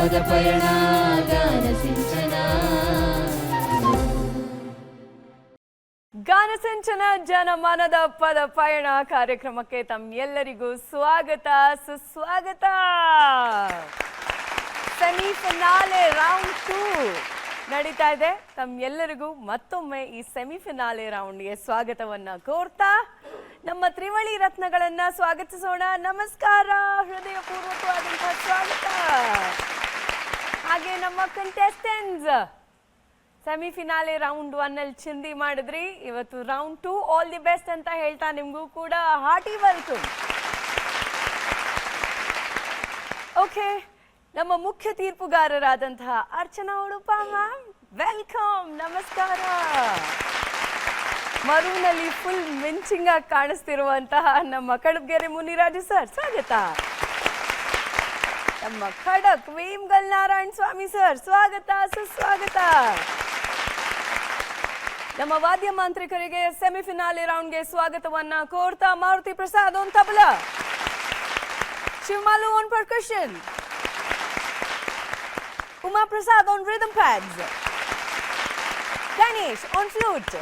ಪದ ಪಯಣ ಗಾನ ಸಿಂಚನ. ಗಾನ ಸಿಂಚನ ಜನಮನದ ಪದ ಪಯಣ ಕಾರ್ಯಕ್ರಮಕ್ಕೆ ತಮ್ಮೆಲ್ಲರಿಗೂ ಸ್ವಾಗತ ಸುಸ್ವಾಗತ. ಸೆಮಿಫಿನಾಲೆ ರೌಂಡ್ 2 ನಡೀತಾ ಇದೆ. ತಮ್ಮೆಲ್ಲರಿಗೂ ಮತ್ತೊಮ್ಮೆ ಈ ಸೆಮಿಫಿನಾಲೆ ರೌಂಡ್ಗೆ ಸ್ವಾಗತವನ್ನ ಕೋರ್ತಾ ನಮ್ಮ ತ್ರಿವಳಿ ರತ್ನಗಳನ್ನ ಸ್ವಾಗತಿಸೋಣ. ನಮಸ್ಕಾರ, ಹೃದಯಪೂರ್ವಕವಾದಂತಹ ಸ್ವಾಗತ. ಹಾಗೆ ನಮ್ಮ ಕಂಟೆಸ್ಟೆಂಟ್ಸ್ ಸೆಮಿಫಿನಾಲೆ ರೌಂಡ್ 1 ಅಲ್ಲಿ ಚಿಂದಿ ಮಾಡಿದ್ರಿ. ಇವತ್ತು ರೌಂಡ್ 2 ಆಲ್ ದಿ ಬೆಸ್ಟ್ ಅಂತ ಹೇಳ್ತಾ ನಿಮಗೂ ಕೂಡ ಹಾರ್ಟಿ ವೆಲ್ಕಮ್. ಓಕೆ, ನಮ್ಮ ಮುಖ್ಯ ತೀರ್ಪುಗಾರರಾದಂತಹ ಅರ್ಚನಾ ಉಡುಪ ಮ್ಯಾಮ್, ವೆಲ್ಕಮ್, ನಮಸ್ಕಾರ. ಮರುನಲ್ಲಿ ಫುಲ್ ಮಿಂಚಿಂಗ್ ಆಗಿ ಕಾಣಿಸ್ತಿರುವಂತಹ ನಮ್ಮ ಕಡಬ್ಗೆರೆ ಮುನಿರಾಜು ಸರ್, ಸ್ವಾಗತ. ನಮ್ಮ ಖಡಕ್ ವೇಮಗಲ್ ನಾರಾಯಣ ಸ್ವಾಮಿ ಸರ್, ಸ್ವಾಗತ ಸುಸ್ವಾಗತ. ನಮ್ಮ ವಾದ್ಯ ಮಾಂತ್ರಿಕರಿಗೆ ಸೆಮಿಫಿನಾಲೆ ರೌಂಡ್ಗೆ ಸ್ವಾಗತವನ್ನ ಕೋರ್ತಾ Maruthi Prasad on tabla, Shivamalu on percussion, Uma Prasad on rhythm pads, Ganesh on flute,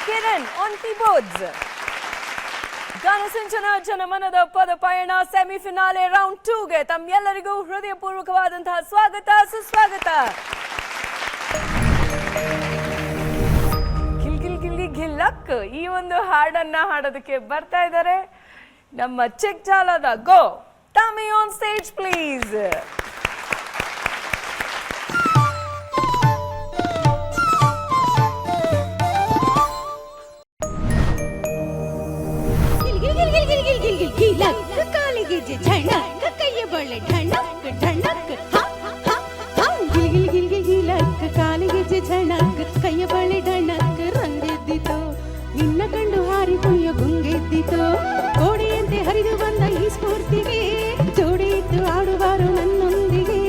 Kiran on keyboards. ಗಾನ ಸಿಂಚನ ಜನಮನದ ಪದ ಪಯಣ ಸೆಮಿಫಿನಾಲೆ ರೌಂಡ್ 2ಗೆ ತಮ್ಮೆಲ್ಲರಿಗೂ ಹೃದಯಪೂರ್ವಕವಾದಂತಹ ಸ್ವಾಗತ ಸುಸ್ವಾಗತ. ಗಿಲ್ ಗಿಲ್ ಗಿಲ್ಲಿ ಗಿಲ್ಲಕ್ ಈ ಒಂದು ಹಾಡನ್ನ ಹಾಡೋದಕ್ಕೆ ಬರ್ತಾ ಇದ್ದಾರೆ ನಮ್ಮ ಚಿಕ್ಜಾಲದ ಗೋ ತಾಮಿ ಆನ್ ಸ್ಟೇಜ್ ಪ್ಲೀಸ್. ಕಾಲಿಗೆ ಝಣಕ್ ಕೈಯ ಬಳೆ ಢಣಕ್ ಢಣಕ್ ಗಿಲ್ ಗಿಲ್ ಗಿಲ್ ಗಿಲ್ ಗಿಲಕ್ ಕಾಲಿಗೆ ಝಣಕ್ ಕೈಯ ಬಳೆ ಢಣಕ್ ರಂಗೆದ್ದಿತೋ ನಿನ್ನ ಕಂಡು ಹಾರಿ ಕುಯ್ಯ ಗುಂಗೆದ್ದಿತೋ ಕೋಡಿಯಂತೆ ಹರಿದು ಬಂದ ಈ ಸ್ಫೂರ್ತಿಗೆ ಜೋಡಿ ಇತ್ತು ಆಡುವಾರು ನನ್ನೊಂದಿಗೆ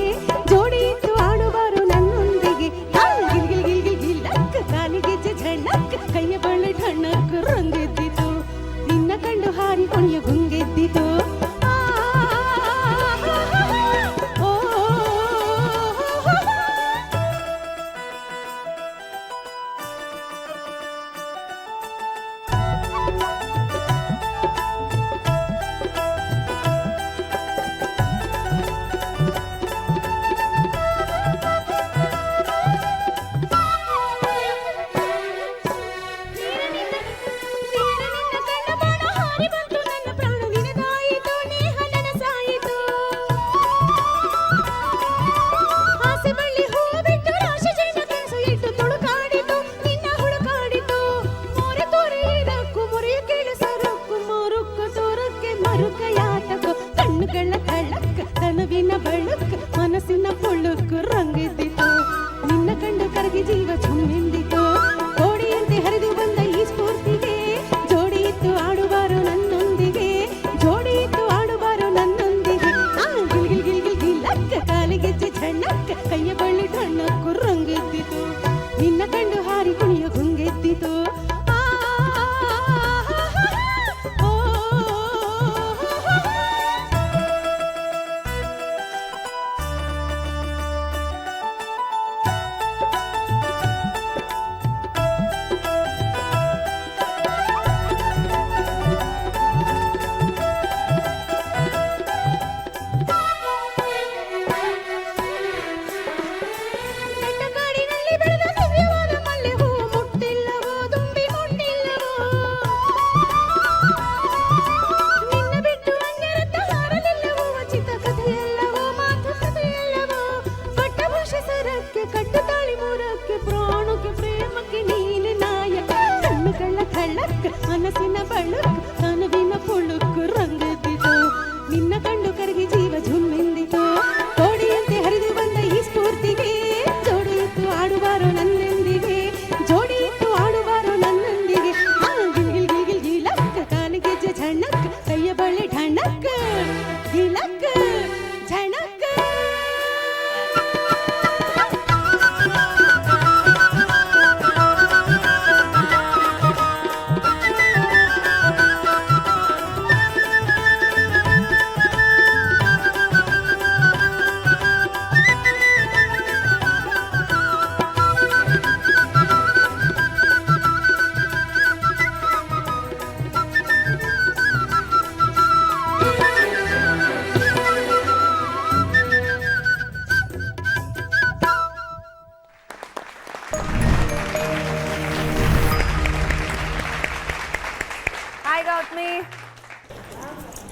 ಜೋಡಿ ಇತ್ತು ಆಡುವಾರು ನನ್ನೊಂದಿಗೆ ಗಿಲ್ ಗಿಲ್ ಗಿಲ್ ಗಿಲ್ ಗಿಲಕ್ ಕಾಲಿಗೆ ಝಣಕ್ ಕೈಯ ಬಳೆ ಢಣಕ್ ರಂಗೆದ್ದಿತೋ ನಿನ್ನ ಕಂಡು ಹಾರಿ ಕುಯ್ಯ ಗುಂಗೆದ್ದಿತೋ.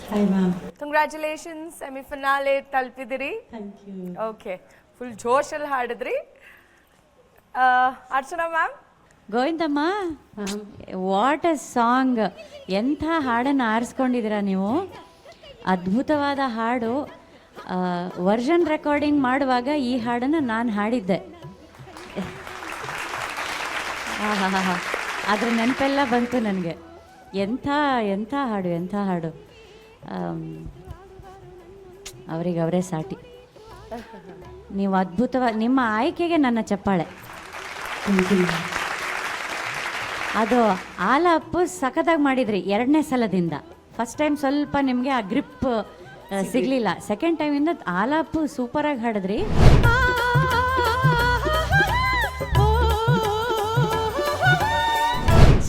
Hi ma'am. ಕಂಗ್ರ್ಯಾಚುಲೇಷನ್ಸ್, ಸೆಮಿಫಿನಾಲೆ ತಲುಪಿದಿರಿ. Thank you. ಓಕೆ, ಫುಲ್ ಜೋಶಲ್ಲಿ ಹಾಡಿದ್ರಿ. Archana ma'am. Govindamma, what a song! ಎಂಥ ಹಾಡನ್ನು ಆರಿಸ್ಕೊಂಡಿದ್ದೀರಾ ನೀವು. ಅದ್ಭುತವಾದ ಹಾಡು. ವರ್ಷನ್ ರೆಕಾರ್ಡಿಂಗ್ ಮಾಡುವಾಗ ಈ ಹಾಡನ್ನು ನಾನು ಹಾಡಿದ್ದೆ. ಹಾ, ಅದ್ರ ನೆನಪೆಲ್ಲ ಬಂತು ನನಗೆ. ಎಂಥ ಎಂಥ ಹಾಡು, ಎಂಥ ಹಾಡು. ಅವರೇ ಸಾಟಿ. ನೀವು ಅದ್ಭುತವಾಗಿ, ನಿಮ್ಮ ಆಯ್ಕೆಗೆ ನನ್ನ ಚಪ್ಪಾಳೆ. ಅದು ಆಲಾಪು ಸಖತ್ತಾಗಿ ಮಾಡಿದ್ರಿ ಎರಡನೇ ಸಲದಿಂದ. ಫಸ್ಟ್ ಟೈಮ್ ಸ್ವಲ್ಪ ನಿಮಗೆ ಆ ಗ್ರಿಪ್ ಸಿಗಲಿಲ್ಲ. ಸೆಕೆಂಡ್ ಟೈಮಿಂದ ಆಲಾಪು ಸೂಪರಾಗಿ ಹಾಡಿದ್ರಿ.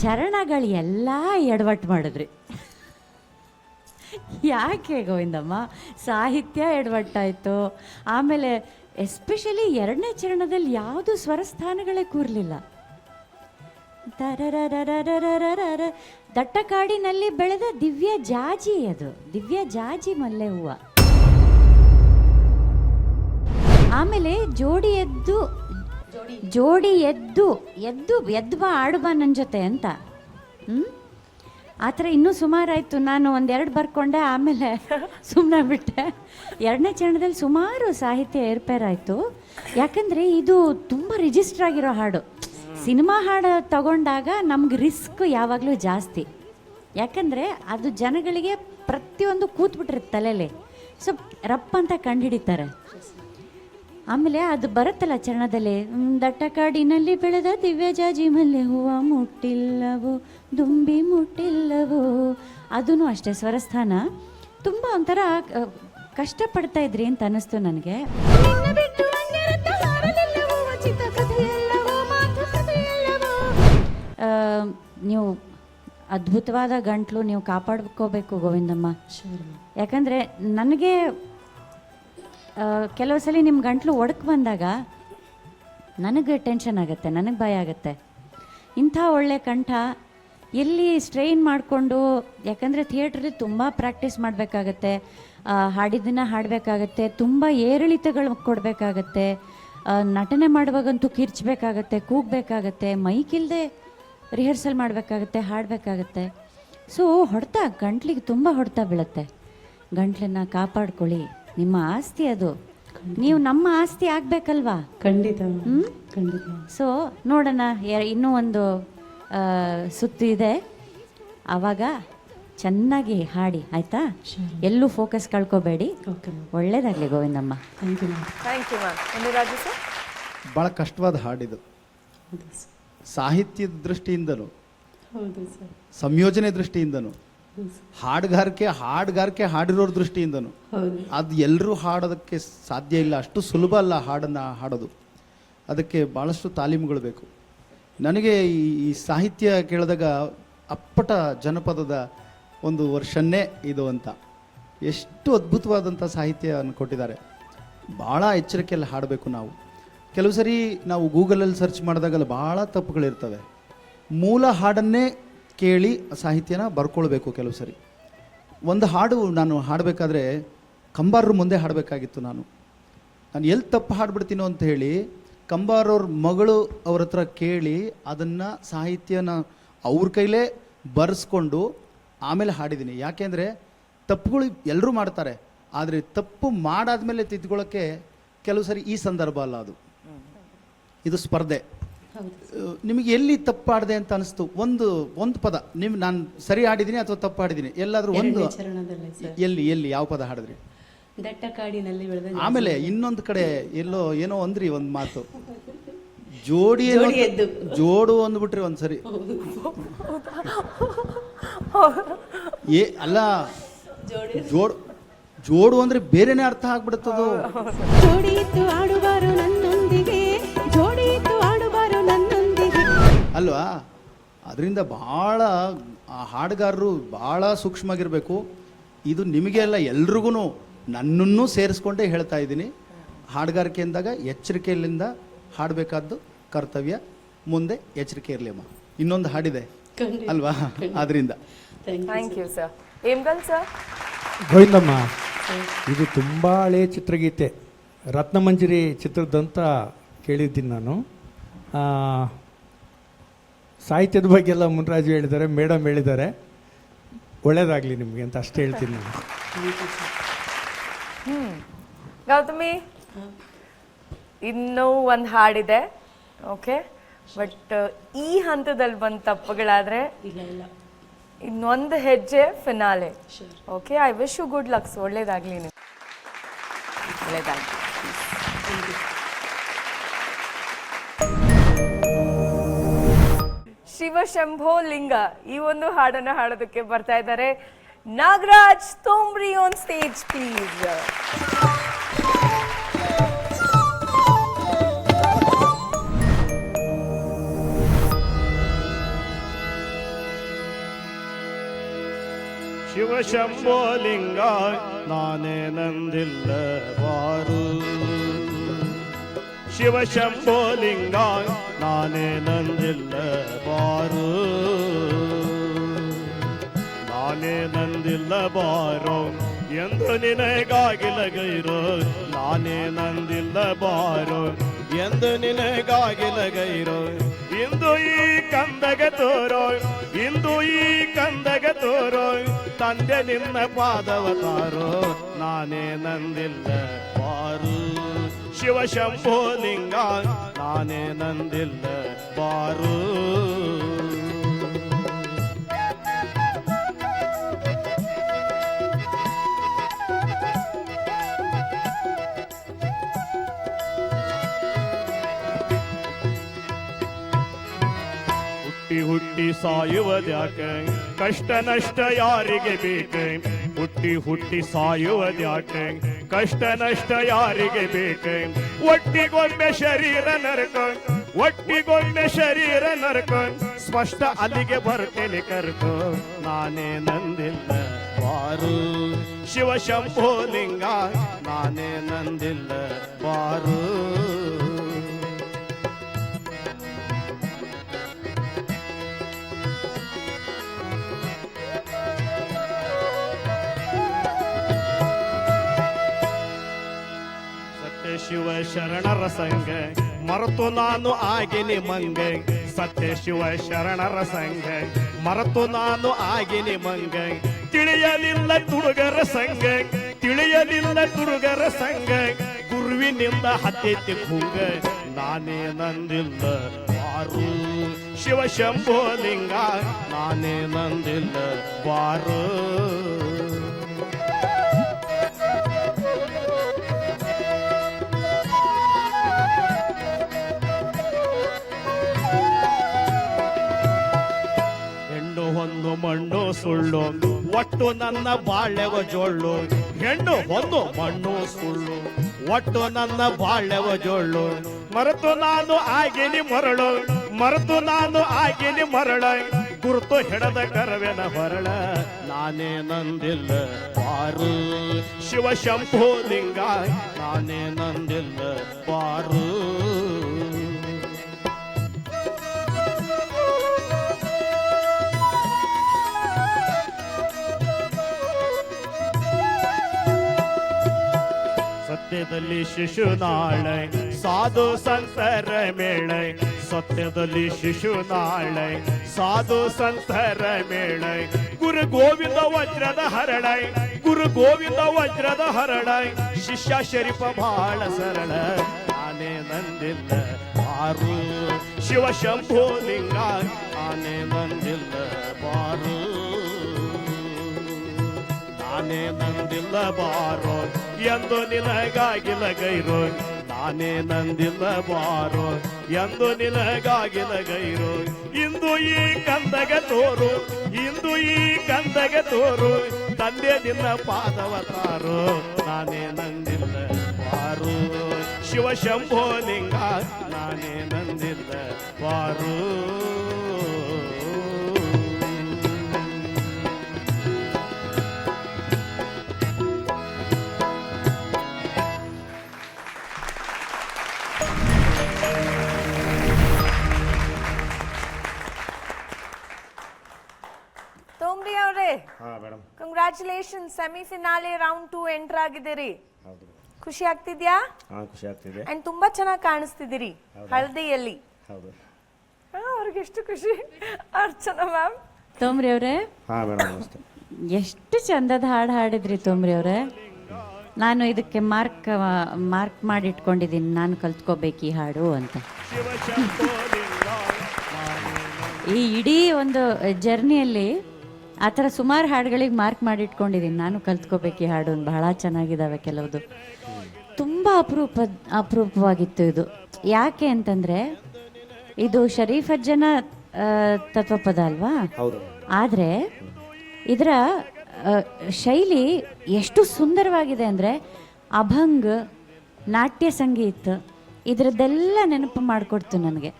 ಚರಣಗಳು ಎಲ್ಲ ಎಡವಟ್ಟು ಮಾಡಿದ್ರಿ. ಯಾಕೆ ಗೋವಿಂದಮ್ಮ? ಸಾಹಿತ್ಯ ಎಡವಟ್ಟಾಯಿತು. ಆಮೇಲೆ ಎಸ್ಪೆಷಲಿ ಎರಡನೇ ಚರಣದಲ್ಲಿ ಯಾವುದು ಸ್ವರಸ್ಥಾನಗಳೇ ಕೂರಲಿಲ್ಲ. ದಟ್ಟ ಕಾಡಿನಲ್ಲಿ ಬೆಳೆದ ದಿವ್ಯ ಜಾಜಿ, ಅದು ದಿವ್ಯ ಜಾಜಿ ಮಲ್ಲೆ ಹೂವು. ಆಮೇಲೆ ಜೋಡಿ ಎದ್ದು ಬಾ ಆಡು ಬಾ ನನ್ನ ಜೊತೆ ಅಂತ. ಆ ಥರ ಇನ್ನೂ ಸುಮಾರಾಯಿತು. ನಾನು ಒಂದೆರಡು ಬರ್ಕೊಂಡೆ, ಆಮೇಲೆ ಸುಮ್ಮನೆ ಬಿಟ್ಟೆ. ಎರಡನೇ ಚರಣದಲ್ಲಿ ಸುಮಾರು ಸಾಹಿತ್ಯ ಏರ್ಪೇರಾಯಿತು. ಯಾಕಂದರೆ ಇದು ತುಂಬ ರಿಜಿಸ್ಟರ್ ಆಗಿರೋ ಹಾಡು. ಸಿನಿಮಾ ಹಾಡು ತಗೊಂಡಾಗ ನಮ್ಗೆ ರಿಸ್ಕ್ ಯಾವಾಗಲೂ ಜಾಸ್ತಿ. ಯಾಕಂದರೆ ಅದು ಜನಗಳಿಗೆ ಪ್ರತಿಯೊಂದು ಕೂತ್ಬಿಟ್ಟಿರುತ್ತೆ ತಲೆಯಲ್ಲಿ. ಸೊ ರಪ್ಪ ಅಂತ ಕಂಡುಹಿಡಿತಾರೆ. ಆಮೇಲೆ ಅದು ಬರುತ್ತಲ್ಲ ಚರಣದಲ್ಲಿ, ದಟ್ಟ ಕಾಡಿನಲ್ಲಿ ಬೆಳೆದ ದಿವ್ಯ ಜಾಜಿ ಮಲ್ಲೆ ಹೂವು ಮುಟ್ಟಿಲ್ಲವೋ ದುಂಬಿ ಮುಟ್ಟಿಲ್ಲವೋ. ಅದೂ ಅಷ್ಟೇ ಸ್ವರಸ್ಥಾನ ತುಂಬ ಒಂಥರ ಕಷ್ಟಪಡ್ತಾ ಇದ್ರಿ ಅಂತ ಅನ್ನಿಸ್ತು ನನಗೆ. ನೀವು ಅದ್ಭುತವಾದ ಗಂಟ್ಲು ನೀವು ಕಾಪಾಡ್ಕೋಬೇಕು ಗೋವಿಂದಮ್ಮ. ಯಾಕಂದರೆ ನನಗೆ ಕೆಲವು ಸಲ ನಿಮ್ಮ ಗಂಟ್ಲು ಒಡಕ್ಕೆ ಬಂದಾಗ ನನಗೆ ಟೆನ್ಷನ್ ಆಗುತ್ತೆ, ನನಗೆ ಭಯ ಆಗುತ್ತೆ. ಇಂಥ ಒಳ್ಳೆ ಕಂಠ ಎಲ್ಲಿ ಸ್ಟ್ರೈನ್ ಮಾಡಿಕೊಂಡು, ಯಾಕಂದರೆ ಥಿಯೇಟ್ರಲ್ಲಿ ತುಂಬ ಪ್ರಾಕ್ಟೀಸ್ ಮಾಡಬೇಕಾಗತ್ತೆ, ಹಾಡಿದ್ದನ್ನು ಹಾಡಬೇಕಾಗತ್ತೆ, ತುಂಬ ಏರಿಳಿತಗಳು ಕೊಡಬೇಕಾಗತ್ತೆ, ನಟನೆ ಮಾಡುವಾಗಂತೂ ಕಿರ್ಚಬೇಕಾಗತ್ತೆ, ಕೂಗಬೇಕಾಗತ್ತೆ, ಮೈಕಿಲ್ಲದೆ ರಿಹರ್ಸಲ್ ಮಾಡಬೇಕಾಗತ್ತೆ, ಹಾಡಬೇಕಾಗತ್ತೆ. ಸೊ ಹೊಡೆತ ಗಂಟ್ಲಿಗೆ ತುಂಬ ಹೊಡೆತ ಬೀಳುತ್ತೆ. ಗಂಟ್ಲನ್ನು ಕಾಪಾಡ್ಕೊಳ್ಳಿ, ನಿಮ್ಮ ಆಸ್ತಿ ಅದು. ನೀವು ನಮ್ಮ ಆಸ್ತಿ ಆಗಬೇಕಲ್ವಾ? ಖಂಡಿತ ಖಂಡಿತ. ಸೊ ನೋಡೋಣ, ಇನ್ನೂ ಒಂದು ಸುತ್ತು ಇದೆ, ಆವಾಗ ಚೆನ್ನಾಗಿ ಹಾಡಿ ಆಯಿತಾ? ಎಲ್ಲೂ ಫೋಕಸ್ ಕಳ್ಕೊಬೇಡಿ. ಒಳ್ಳೇದಾಗಲಿ Govindamma. Thank you ma'am. Thank you ma'am. Raju sir. ಭಾಳ ಕಷ್ಟವಾದ ಹಾಡಿದು. ಸಾಹಿತ್ಯದ ದೃಷ್ಟಿಯಿಂದನೂ, ಹೌದು ಸರ್, ಸಂಯೋಜನೆ ದೃಷ್ಟಿಯಿಂದನೂ, ಹಾಡುಗಾರಿಕೆ ಹಾಡಿರೋರ ದೃಷ್ಟಿಯಿಂದನೂ ಅದು ಎಲ್ಲರೂ ಹಾಡೋದಕ್ಕೆ ಸಾಧ್ಯ ಇಲ್ಲ. ಅಷ್ಟು ಸುಲಭ ಅಲ್ಲ ಹಾಡನ್ನು ಹಾಡೋದು. ಅದಕ್ಕೆ ಭಾಳಷ್ಟು ತಾಲೀಮುಗಳು ಬೇಕು. ನನಗೆ ಈ ಸಾಹಿತ್ಯ ಕೇಳಿದಾಗ ಅಪ್ಪಟ ಜನಪದದ ಒಂದು ವರ್ಷನ್ನೇ ಇದು ಅಂತ. ಎಷ್ಟು ಅದ್ಭುತವಾದಂಥ ಸಾಹಿತ್ಯವನ್ನು ಕೊಟ್ಟಿದ್ದಾರೆ. ಭಾಳ ಎಚ್ಚರಿಕೆಯಲ್ಲಿ ಹಾಡಬೇಕು ನಾವು. ಕೆಲವು ಸರಿ ನಾವು ಗೂಗಲಲ್ಲಿ ಸರ್ಚ್ ಮಾಡಿದಾಗಲ್ಲ ಭಾಳ ತಪ್ಪುಗಳಿರ್ತವೆ. ಮೂಲ ಹಾಡನ್ನೇ ಕೇಳಿ ಸಾಹಿತ್ಯನ ಬರ್ಕೊಳ್ಬೇಕು. ಕೆಲವು ಸರಿ ಒಂದು ಹಾಡು ನಾನು ಹಾಡಬೇಕಾದ್ರೆ ಕಂಬಾರರು ಮುಂದೆ ಹಾಡಬೇಕಾಗಿತ್ತು. ನಾನು ಎಲ್ಲಿ ತಪ್ಪು ಹಾಡ್ಬಿಡ್ತೀನೋ ಅಂತ ಹೇಳಿ ಕಂಬಾರವ್ರ ಮಗಳು ಅವ್ರ ಹತ್ರ ಕೇಳಿ ಅದನ್ನು ಸಾಹಿತ್ಯನ ಅವ್ರ ಕೈಲೇ ಬರೆಸ್ಕೊಂಡು ಆಮೇಲೆ ಹಾಡಿದ್ದೀನಿ. ಯಾಕೆಂದರೆ ತಪ್ಪುಗಳು ಎಲ್ಲರೂ ಮಾಡ್ತಾರೆ, ಆದರೆ ತಪ್ಪು ಮಾಡಾದ್ಮೇಲೆ ತಿದ್ಕೊಳ್ಳೋಕ್ಕೆ ಕೆಲವು ಸರಿ ಈ ಸಂದರ್ಭ ಅಲ್ಲ ಅದು. ಇದು ಸ್ಪರ್ಧೆ. ನಿಮಗೆ ಎಲ್ಲಿ ತಪ್ಪು ಆಡಿದೆ ಅಂತ ಅನಿಸ್ತು? ಒಂದು ಪದ ನಾನು ಸರಿ ಹಾಡಿದ್ದೀನಿ ಅಥವಾ ತಪ್ಪು ಹಾಡಿದ್ದೀನಿ ಎಲ್ಲಾದರೂ ಒಂದು ಎಲ್ಲಿ ಯಾವ ಪದ ಹಾಡಿದ್ರಿ? ದಟ್ಟ ಕಾಡಿನಲ್ಲಿ ಬೆಳೆದ. ಆಮೇಲೆ ಇನ್ನೊಂದು ಕಡೆ ಏನೋ ಅಂದ್ರಿ ಒಂದು ಮಾತು, ಜೋಡು ಅಂದ್ಬಿಟ್ರಿ ಒಂದ್ಸರಿ. ಅಲ್ಲ, ಜೋಡು ಅಂದ್ರೆ ಬೇರೆನೆ ಅರ್ಥ ಆಗ್ಬಿಡುತ್ತದು. ಜೋಡಿಯಿತ್ತು ಆಡುವಾರು ನನ್ನೊಂದಿಗೆ, ಜೋಡಿಯಿತ್ತು ಆಡುವಾರು ನನ್ನೊಂದಿಗೆ ಅಲ್ವಾ? ಅದರಿಂದ ಬಹಳ ಹಾಡುಗಾರರು ಬಹಳ ಸೂಕ್ಷ್ಮವಾಗಿರಬೇಕು. ಇದು ನಿಮಗೆ ಅಲ್ಲ, ಎಲ್ರಿಗೂ, ನನ್ನನ್ನು ಸೇರಿಸ್ಕೊಂಡೇ ಹೇಳ್ತಾ ಇದ್ದೀನಿ. ಹಾಡುಗಾರಿಕೆ ಅಂದಾಗ ಎಚ್ಚರಿಕೆಯಿಂದ ಹಾಡಬೇಕಾದ್ದು ಕರ್ತವ್ಯ. ಮುಂದೆ ಎಚ್ಚರಿಕೆ ಇರಲಿಮ್ಮ. ಇನ್ನೊಂದು ಹಾಡಿದೆ ಅಲ್ವಾ? ಆದ್ರಿಂದ thank you sir. Vemgal sir. Govindamma, ಇದು ತುಂಬ ಹಳೆಯ ಚಿತ್ರಗೀತೆ, ರತ್ನಮಂಜರಿ ಚಿತ್ರದಂತ ಕೇಳಿದ್ದೀನಿ ನಾನು. ಸಾಹಿತ್ಯದ ಬಗ್ಗೆ ಎಲ್ಲ ಮುನ್ರಾಜು ಹೇಳಿದ್ದಾರೆ, ಮೇಡಮ್ ಹೇಳಿದ್ದಾರೆ. ಒಳ್ಳೇದಾಗಲಿ ನಿಮಗೆ ಅಂತ ಅಷ್ಟೇ ಹೇಳ್ತೀನಿ ನಾನು. ಗೌತಮಿ, ಇನ್ನೂ ಒಂದು ಹಾಡಿದೆ, ಓಕೆ, ಬಟ್ ಈ ಹಂತದಲ್ಲಿ ಬಂದ ತಪ್ಪುಗಳಾದ್ರೆ ಇನ್ನೊಂದು ಹೆಜ್ಜೆ finale. Okay, I wish you good lucks. ಒಳ್ಳೇದಾಗ್ಲಿ ನೀವು. ಒಳ್ಳೇದಾಗ್ಲಿ. ಶಿವಶಂಭೋ ಲಿಂಗ ಈ ಒಂದು ಹಾಡನ್ನು ಹಾಡೋದಕ್ಕೆ ಬರ್ತಾ ಇದ್ದಾರೆ ನಾಗರಾಜ್ ತೋಮ್ರಿ ಆನ್ ಸ್ಟೇಜ್ ಪ್ಲೀಸ್. ಶಿವಶಂಭೋಲಿಂಗ ನಾನೇ ನಂದಿಲ್ಲ ಬಾರು, ಶಿವಶಂಭೋಲಿಂಗ ನಾನೇ ನಂದಿಲ್ಲ ಬಾರು, ನಾನೇ ನಂದಿಲ್ಲ ಬಾರೋ ಎಂದು ನಿನಗಾಗಿಲಗೈರೋ, ನಾನೇ ನಂದಿಲ್ಲ ಬಾರೋ ಎಂದು ನಿನಗಾಗಿಲಗೈರೋ, ಇಂದು ಈ ಕಂದಗೆ ತೋರೋ, ಇಂದು ಈ ಕಂದಗೆ ತೋರೋ, ತಂದೆ ನಿನ್ನ ಪಾದವ ತಾರೋ, ನಾನೇ ನಂದಿಲ್ಲ ಬಾರು, ಶಿವಶಂಭೋಲಿಂಗ ನಾನೇ ನಂದಿಲ್ಲ ಬಾರು. ಹುಟ್ಟಿ ಹುಟ್ಟಿ ಸಾಯುವುದ್ಯಾಕೆ, ಕಷ್ಟ ನಷ್ಟ ಯಾರಿಗೆ ಬೇಕೆ, ಹುಟ್ಟಿ ಹುಟ್ಟಿ ಸಾಯುವುದ್ಯಾಕೆ, ಕಷ್ಟ ನಷ್ಟ ಯಾರಿಗೆ ಬೇಕೆ, ಒಟ್ಟಿಗೊಮ್ಮೆ ಶರೀರ ನರಕ, ಒಟ್ಟಿಗೊಮ್ಮೆ ಶರೀರ ನರಕ, ಸ್ಪಷ್ಟ ಅಲ್ಲಿಗೆ ಬರ್ತೇನೆ ಕರ್ಕೋ, ನಾನೇ ನಂದಿಲ್ಲ ಬಾರು, ಶಿವಶಂಭೋಲಿಂಗ ನಾನೇ ನಂದಿಲ್ಲ ಬಾರು. ಶಿವ ಶರಣರ ಸಂಘ ಮರೆತು ನಾನು ಆಗಿನಿ ಮಂಗೆ, ಸತ್ಯ ಶಿವ ಶರಣರ ಸಂಘ ಮರೆತು ನಾನು ಆಗಿನಿ ಮಂಗೆ, ತಿಳಿಯಲಿಲ್ಲ ತುಡುಗರ ಸಂಘ, ತಿಳಿಯಲಿಲ್ಲ ತುಡುಗರ ಸಂಘ, ಗುರುವಿನಿಂದ ಹತ್ತೆತ್ತಿ ಕುಂಗ, ನಾನೇ ನಂದಿಲ್ಲ ಬಾರು, ಶಿವಶಂಭೋಲಿಂಗ ನಾನೇ ನಂದಿಲ್ಲ ಬಾರು. ಒಂದು ಮಣ್ಣು ಸುಳ್ಳು ಒಟ್ಟು ನನ್ನ ಬಾಳೆವ ಜೋಳ್ಳು, ಹೆಣ್ಣು ಒಂದು ಮಣ್ಣು ಸುಳ್ಳು ಒಟ್ಟು ನನ್ನ ಬಾಳೆವ ಜೋಳ್ಳು, ಮರೆತು ನಾನು ಆಗಿನಿ ಮರಳು, ಮರೆತು ನಾನು ಆಗಿನಿ ಮರಳ, ಗುರುತು ಹಿಡದ ಕರವೆನ ಹೊರಳ, ನಾನೇ ನಂದಿಲ್ಲ ಬಾರು, ಶಿವಶಂಭೋಲಿಂಗ ನಾನೇ ನಂದಿಲ್ಲ ಬಾರು. ಸತ್ಯದಲ್ಲಿ ಶಿಶುನಾಳೆ ಸಾಧು ಸಂತರ ಮೇಳೆ, ಸತ್ಯದಲ್ಲಿ ಶಿಶುನಾಳೆ ಸಾಧು ಸಂತರ ಮೇಳೆ, ಗುರು ಗೋವಿಂದ ವಜ್ರದ ಹರಳ, ಗುರು ಗೋವಿಂದ ವಜ್ರದ ಹರಳ, ಶಿಷ್ಯ ಶರೀಫ ಬಹಳ ಸರಳ, ನಾನೇ ನಂದಿಲ್ಲ ಬಾರು, ಶಿವಶಂಭೋಲಿಂಗ ನಾನೇ ನಂದಿಲ್ಲ ಬಾರು, ನಾನೇ ನಂದಿಲ್ಲ ಬಾರೋ ಎಂದು ನಿನಗಾಗಿಲಗೈರೋ, ನಾನೇ ನಂದಿಲ್ಲ ಬಾರೋ ಎಂದು ನಿನಗಾಗಿಲಗೈರೋ, ಇಂದು ಈ ಕಂದಗೆ ತೋರು, ಇಂದು ಈ ಕಂದಗೆ ತೋರು, ತಂದೆ ನಿನ್ನ ಪಾದವ ತಾರೋ, ನಾನೇ ನಂದಿಲ್ಲ ಬಾರು, ಶಿವಶಂಭೋಲಿಂಗ ನಾನೇ ನಂದಿಲ್ಲ ಬಾರು. ತೋಮ್ರಿ ಅವರೇ, ಹಾ madam, congratulation. Congratulation, semifinale round 2 enter ಆಗಿದ್ದೀರಿ. ಹೌದು. ಖುಷಿ ಆಗ್ತಿದ್ಯಾ? ಹಾಂ, ಖುಷಿ ಆಗ್ತಿದೆ. ಅಂಡ್ ತುಂಬಾ ಚೆನ್ನಾಗಿ ಕಾಣಿಸ್ತಿದ್ದೀರಿ ಹಳದಿಯಲ್ಲಿ. ಹೌದು. ಅವ್ರಿಗೆ ಎಷ್ಟು ಖುಷಿ. ಅರ್ಚನಾ ಮ್ಯಾಮ್. ತೋಮ್ರಿ ಅವರೇ, ಹಾಂ ಮೇಡಮ್, ನಮಸ್ತೆ. ಎಷ್ಟು ಚಂದದ ಹಾಡು ಹಾಡಿದ್ರಿ ತೋಮ್ರಿ ಅವರೇ. ನಾನು ಇದಕ್ಕೆ ಮಾರ್ಕ್ ಮಾಡಿ ಇಟ್ಕೊಂಡಿದ್ದೀನಿ, ನಾನು ಕಲ್ತ್ಕೋಬೇಕು ಈ ಹಾಡು ಅಂತ. ಈ ಇಡೀ ಒಂದು ಜರ್ನಿಯಲ್ಲಿ ಆ ಥರ ಸುಮಾರು ಹಾಡುಗಳಿಗೆ ಮಾರ್ಕ್ ಮಾಡಿ ಇಟ್ಕೊಂಡಿದ್ದೀನಿ, ನಾನು ಕಲ್ತ್ಕೋಬೇಕು ಈ ಹಾಡು. ಬಹಳ ಚೆನ್ನಾಗಿದ್ದಾವೆ ಕೆಲವುದು. ತುಂಬ ಅಪರೂಪವಾಗಿತ್ತು ಇದು. ಯಾಕೆ ಅಂತಂದರೆ ಇದು ಶರೀಫ್ ಅಜ್ಜನ ತತ್ವಪದ ಅಲ್ವಾ? ಹೌದು. ಆದರೆ ಇದರ ಶೈಲಿ ಎಷ್ಟು ಸುಂದರವಾಗಿದೆ ಅಂದರೆ ಅಭಂಗ್, ನಾಟ್ಯ ಸಂಗೀತ ಇದರದ್ದೆಲ್ಲ ನೆನಪು ಮಾಡಿಕೊಡ್ತು ನನಗೆ.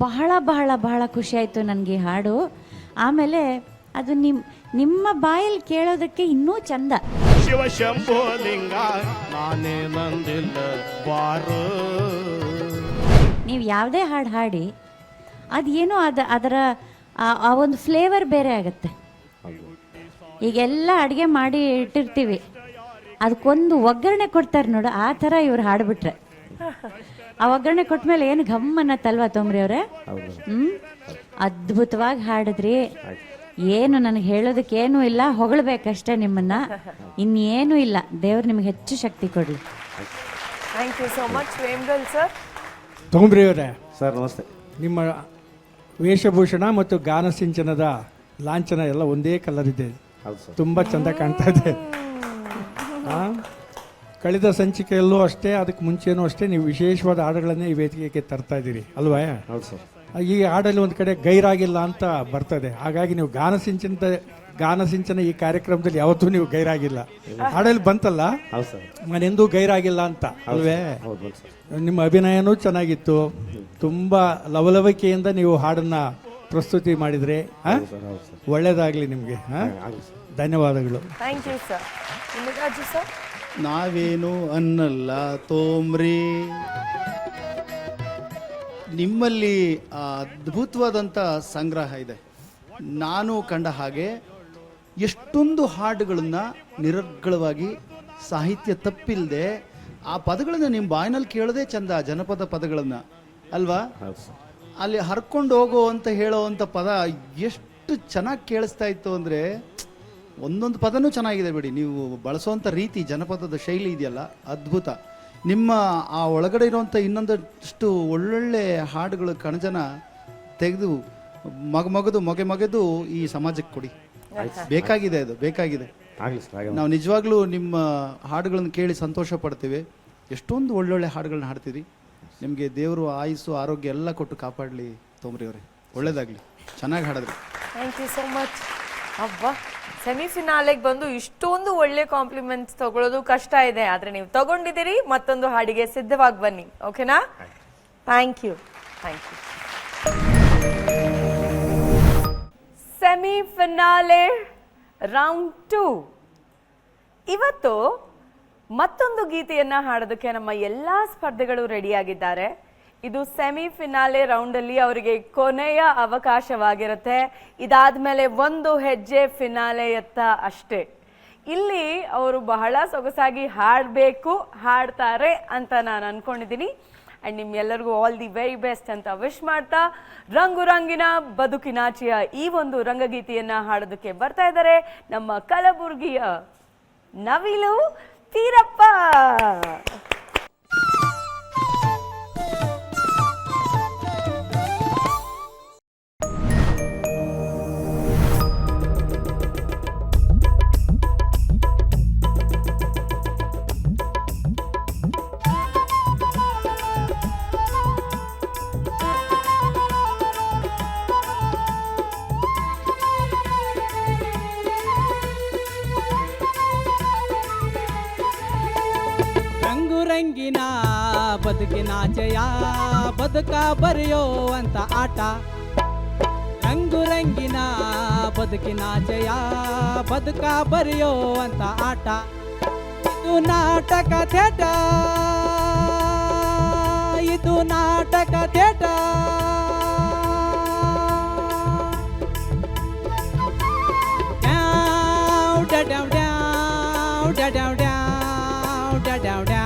ಬಹಳ ಬಹಳ ಬಹಳ ಖುಷಿ ಆಯಿತು ನನಗೆ ಈ ಹಾಡು. ಆಮೇಲೆ ಅದು ನಿಮ್ಮ ಬಾಯಲ್ಲಿ ಕೇಳೋದಕ್ಕೆ ಇನ್ನೂ ಚಂದ. ಶಿವ ಶಂಭೋ ಲಿಂಗ ನಾನೇ ನಂದಿಲ್ಲ ಬಾರೋ. ನೀವು ಯಾವುದೇ ಹಾಡು ಹಾಡಿ ಅದೇನೋ ಅದರ ಆ ಒಂದು ಫ್ಲೇವರ್ ಬೇರೆ ಆಗುತ್ತೆ. ಈಗೆಲ್ಲ ಅಡುಗೆ ಮಾಡಿ ಇಟ್ಟಿರ್ತೀವಿ, ಅದಕ್ಕೊಂದು ಒಗ್ಗರಣೆ ಕೊಡ್ತಾರೆ ನೋಡು, ಆ ಥರ ಇವ್ರು ಹಾಡ್ಬಿಟ್ರೆ ಆ ಒಗ್ಗರಣೆ ಕೊಟ್ಮೇಲೆ ಏನು ಘಮ್ ಅನ್ನತ್ತಲ್ವಾ ತೋಮ್ರಿ ಅವರೇ? ಅದ್ಭುತವಾಗಿ ಹಾಡಿದ್ರಿ. ಏನು ನನಗೆ ಹೇಳೋದಕ್ಕೇನೂ ಇಲ್ಲ, ಹೊಗಳಬೇಕಷ್ಟೇ ನಿಮ್ಮನ್ನ, ಇನ್ನೇನೂ ಇಲ್ಲ. ದೇವ್ರು ನಿಮಗೆ ಹೆಚ್ಚು ಶಕ್ತಿ ಕೊಡಲಿ. Thank you so much Vemgal sir. Thomri ಅವರೇ ಸರ್, ನಮಸ್ತೆ. ನಿಮ್ಮ ವೇಷಭೂಷಣ ಮತ್ತು ಗಾನ ಸಿಂಚನದ ಲಾಂಛನ ಎಲ್ಲ ಒಂದೇ ಕಲರ್ ಇದೆ. ಹೌದು ಸರ್. ತುಂಬ ಚೆಂದ ಕಾಣ್ತಾ ಇದೆ. ಕಳೆದ ಸಂಚಿಕೆಯಲ್ಲೂ ಅಷ್ಟೇ, ಅದಕ್ಕೆ ಮುಂಚೆನೂ ಅಷ್ಟೇ ನೀವು ವಿಶೇಷವಾದ ಹಾಡುಗಳನ್ನೇ ಈ ವೇದಿಕೆಗೆ ತರ್ತಾ ಇದ್ದೀರಿ ಅಲ್ವಾ? ಹೌದು ಸರ್. ಈ ಹಾಡಲ್ಲಿ ಒಂದು ಕಡೆ ಗೈರಾಗಿಲ್ಲ ಅಂತ ಬರ್ತದೆ. ಹಾಗಾಗಿ ನೀವು ಗಾನ ಸಿಂಚನ ಈ ಕಾರ್ಯಕ್ರಮದಲ್ಲಿ ಯಾವತ್ತೂ ನೀವು ಗೈರಾಗಿಲ್ಲ. ಹಾಡಲ್ಲಿ ಬಂತಲ್ಲ, ಹೌದು ಸರ್. ನಾನೆಂದೂ ಗೈರಾಗಿಲ್ಲ ಅಂತ ಅಲ್ವೇ? ಹೌದು ಸರ್. ನಿಮ್ಮ ಅಭಿನಯನೂ ಚೆನ್ನಾಗಿತ್ತು. ತುಂಬ ಲವಲವಿಕೆಯಿಂದ ನೀವು ಹಾಡನ್ನು ಪ್ರಸ್ತುತಿ ಮಾಡಿದರೆ. ಒಳ್ಳೆಯದಾಗಲಿ ನಿಮಗೆ. ಧನ್ಯವಾದಗಳು. Thank you sir. Raju sir. ನಾವೇನು ಅನ್ನಲ್ಲ ತೋಮ್ರಿ, ನಿಮ್ಮಲ್ಲಿ ಅದ್ಭುತವಾದಂಥ ಸಂಗ್ರಹ ಇದೆ. ನಾನು ಕಂಡ ಹಾಗೆ ಎಷ್ಟೊಂದು ಹಾಡುಗಳನ್ನು ನಿರರ್ಗಳವಾಗಿ ಸಾಹಿತ್ಯ ತಪ್ಪಿಲ್ಲದೆ ಆ ಪದಗಳನ್ನು ನಿಮ್ಮ ಬಾಯಿನಲ್ಲಿ ಕೇಳೋದೇ ಚಂದ, ಜನಪದ ಪದಗಳನ್ನು ಅಲ್ವಾ? ಅಲ್ಲಿ ಹರ್ಕೊಂಡು ಹೋಗೋ ಅಂತ ಹೇಳೋವಂಥ ಪದ ಎಷ್ಟು ಚೆನ್ನಾಗಿ ಕೇಳಿಸ್ತಾ ಇತ್ತು ಅಂದರೆ, ಒಂದೊಂದು ಪದನೂ ಚೆನ್ನಾಗಿದೆ ಬಿಡಿ. ನೀವು ಬಳಸೋವಂಥ ರೀತಿ, ಜನಪದದ ಶೈಲಿ ಇದೆಯಲ್ಲ, ಅದ್ಭುತ. ನಿಮ್ಮ ಆ ಒಳಗಡೆ ಇರುವಂಥ ಇನ್ನೊಂದಷ್ಟು ಒಳ್ಳೊಳ್ಳೆ ಹಾಡುಗಳು ಕಣಜನ ತೆಗೆದು ಮೊಗೆದು ಈ ಸಮಾಜಕ್ಕೆ ಕೊಡಿ. ಬೇಕಾಗಿದೆ, ಅದು ಬೇಕಾಗಿದೆ. ನಾವು ನಿಜವಾಗ್ಲೂ ನಿಮ್ಮ ಹಾಡುಗಳನ್ನು ಕೇಳಿ ಸಂತೋಷ ಪಡ್ತೀವಿ. ಎಷ್ಟೊಂದು ಒಳ್ಳೊಳ್ಳೆ ಹಾಡುಗಳನ್ನ ಹಾಡ್ತೀರಿ. ನಿಮಗೆ ದೇವರು ಆಯುಸ್ಸು ಆರೋಗ್ಯ ಎಲ್ಲ ಕೊಟ್ಟು ಕಾಪಾಡಲಿ ತೋಮ್ರಿ ಅವರೇ. ಒಳ್ಳೇದಾಗಲಿ, ಚೆನ್ನಾಗಿ ಹಾಡಿದ್ರಿ. Thank you so much. ಅಬ್ಬಾ, ಸೆಮಿಫಿನಾಲೆಗೆ ಬಂದು ಇಷ್ಟೊಂದು ಒಳ್ಳೆ ಕಾಂಪ್ಲಿಮೆಂಟ್ಸ್ ತಗೊಳ್ಳೋದು ಕಷ್ಟ ಇದೆ, ಆದರೆ ನೀವು ತಗೊಂಡಿದ್ದೀರಿ. ಮತ್ತೊಂದು ಹಾಡಿಗೆ ಸಿದ್ಧವಾಗಿ ಬನ್ನಿ, ಓಕೆನಾ? Thank you. Thank you. Semifinale round 2. ಇವತ್ತು ಮತ್ತೊಂದು ಗೀತೆಯನ್ನ ಹಾಡೋದಕ್ಕೆ ನಮ್ಮ ಎಲ್ಲ ಸ್ಪರ್ಧಿಗಳು ರೆಡಿಯಾಗಿದ್ದಾರೆ. ಇದು ಸೆಮಿಫಿನಾಲೆ ರೌಂಡಲ್ಲಿ ಅವರಿಗೆ ಕೊನೆಯ ಅವಕಾಶವಾಗಿರುತ್ತೆ. ಇದಾದ್ಮೇಲೆ ಒಂದು ಹೆಜ್ಜೆ ಫಿನಾಲೆಯತ್ತ ಅಷ್ಟೇ. ಇಲ್ಲಿ ಅವರು ಬಹಳ ಸೊಗಸಾಗಿ ಹಾಡಬೇಕು, ಹಾಡ್ತಾರೆ ಅಂತ ನಾನು ಅನ್ಕೊಂಡಿದ್ದೀನಿ. ಆ್ಯಂಡ್ ನಿಮ್ಮೆಲ್ಲರಿಗೂ ಆಲ್ ದಿ ವೆರಿ ಬೆಸ್ಟ್ ಅಂತ ವಿಶ್ ಮಾಡ್ತಾ, ರಂಗು ರಂಗಿನ ಬದುಕಿನಾಚೆಯ ಈ ಒಂದು ರಂಗಗೀತೆಯನ್ನ ಹಾಡೋದಕ್ಕೆ ಬರ್ತಾ ಇದ್ದಾರೆ ನಮ್ಮ ಕಲಬುರ್ಗಿಯ ನವಿಲು ತೀರಪ್ಪ. ರಂಗಿನ ಬದುಕಿನಾಚೆಯ ಬದುಕ ಬರೆಯೋ ಅಂತ ಆಟ. ರಂಗು ರಂಗಿನ ಬದುಕಿನಾಚೆಯ ಬದುಕ ಬರೆಯೋ ಅಂತ ಆಟ. ಇದು ನಾಟಕ ಥೇಟ, ಇದು ನಾಟಕ ಥೇಟ. ಡ್ಯಾವ್ da da da da da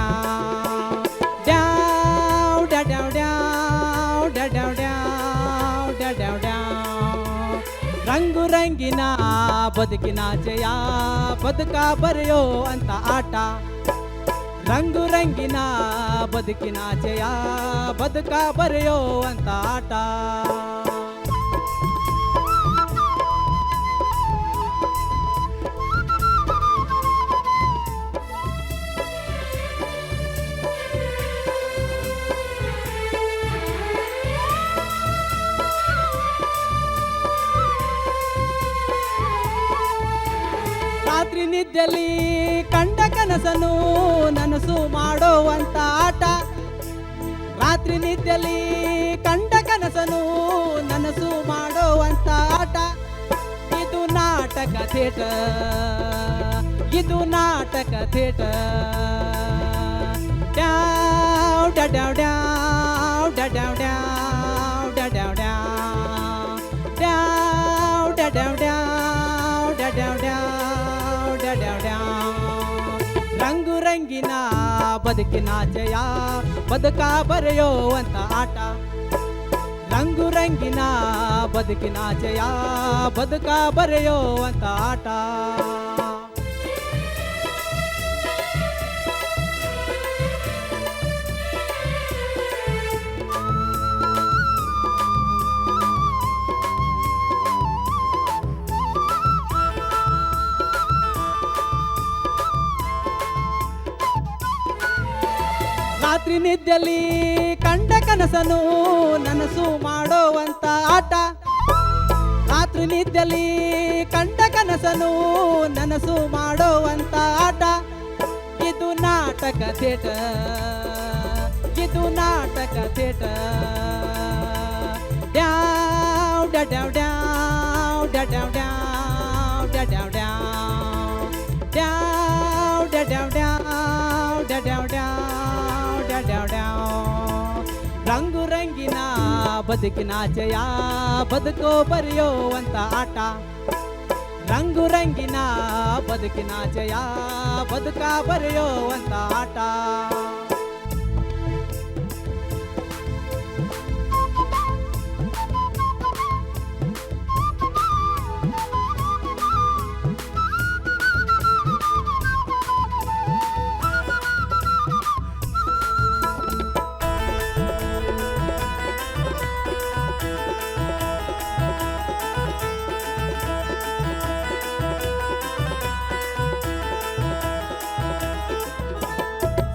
da da da da da da ರಂಗು ರಂಗಿನ ಬದುಕಿನ ಜಯ ಬದುಕ ಬರೆಯೋ ಅಂತ ಆಟ ರಂಗು ರಂಗಿನ ಬದುಕಿನ ಜಯ ಬದುಕ ಬರೆಯೋ ಅಂತ ಆಟ ರಾತ್ರಿ ನಿದ್ದೆಯಲ್ಲಿ ಕಂಡ ಕನಸನ್ನು ನನಸು ಮಾಡೋವಂತ ಆಟ ರಾತ್ರಿ ನಿದ್ದೆಯಲ್ಲಿ ಕಂಡ ಕನಸನ್ನು ನನಸು ಮಾಡೋವಂತ ಆಟ ಇದು ನಾಟಕ ಥಿಯೇಟರ್ ಇದು ನಾಟಕ ಥಿಯೇಟರ್ ಡ್ಯಾವ್ ಡ್ಯಾವ್ ಡ್ಯಾವ್ ಡ್ಯಾವ್ ಡ್ಯಾವ್ ಡ್ಯಾವ್ ಡ್ಯಾವ್ ಡ್ಯಾವ್ ಡ್ಯಾವ್ ರಂಗು ರಂಗಿನ ಬದುಕಿನ ಜಯ ಬದುಕ ಬರೆಯೋ ಅಂತ ಆಟ ರಂಗು ರಂಗಿನ ಬದುಕಿನ ಜಯ ಬದುಕ ಬರೆಯೋ ಅಂತ ಆಟ ರಾತ್ರಿ ನಿದ್ದೆಯಲ್ಲಿ ಕಂಡ ಕನಸನ್ನು ನನಸು ಮಾಡೋವಂತ ಆಟ ರಾತ್ರಿ ನಿದ್ದೆಯಲ್ಲಿ ಕಂಡ ಕನಸನ್ನು ನನಸು ಮಾಡೋವಂತ ಆಟ ಇದು ನಾಟಕ ಥಿಯೇಟರ್ ಇದು ನಾಟಕ ಥಿಯೇಟರ್ ಡ್ಯಾವ್ ಡ್ಯಾವ್ ಡ್ಯಾವ್ ಡ್ಯಾವ್ ಡ್ಯಾವ್ ಡ್ಯಾವ್ ಡ್ಯಾವ್ ಡ್ಯಾವ್ ಡ್ಯಾವ್ ರಂಗು ರಂಗಿನ ಬದುಕಿನ ಜಯ ಬದುಕೋ ಬರೆಯೋ ಅಂತ ಆಟ ರಂಗು ರಂಗಿನ ಬದುಕಿನ ಜಯ ಬದುಕ ಬರೆಯೋ ಅಂತ ಆಟ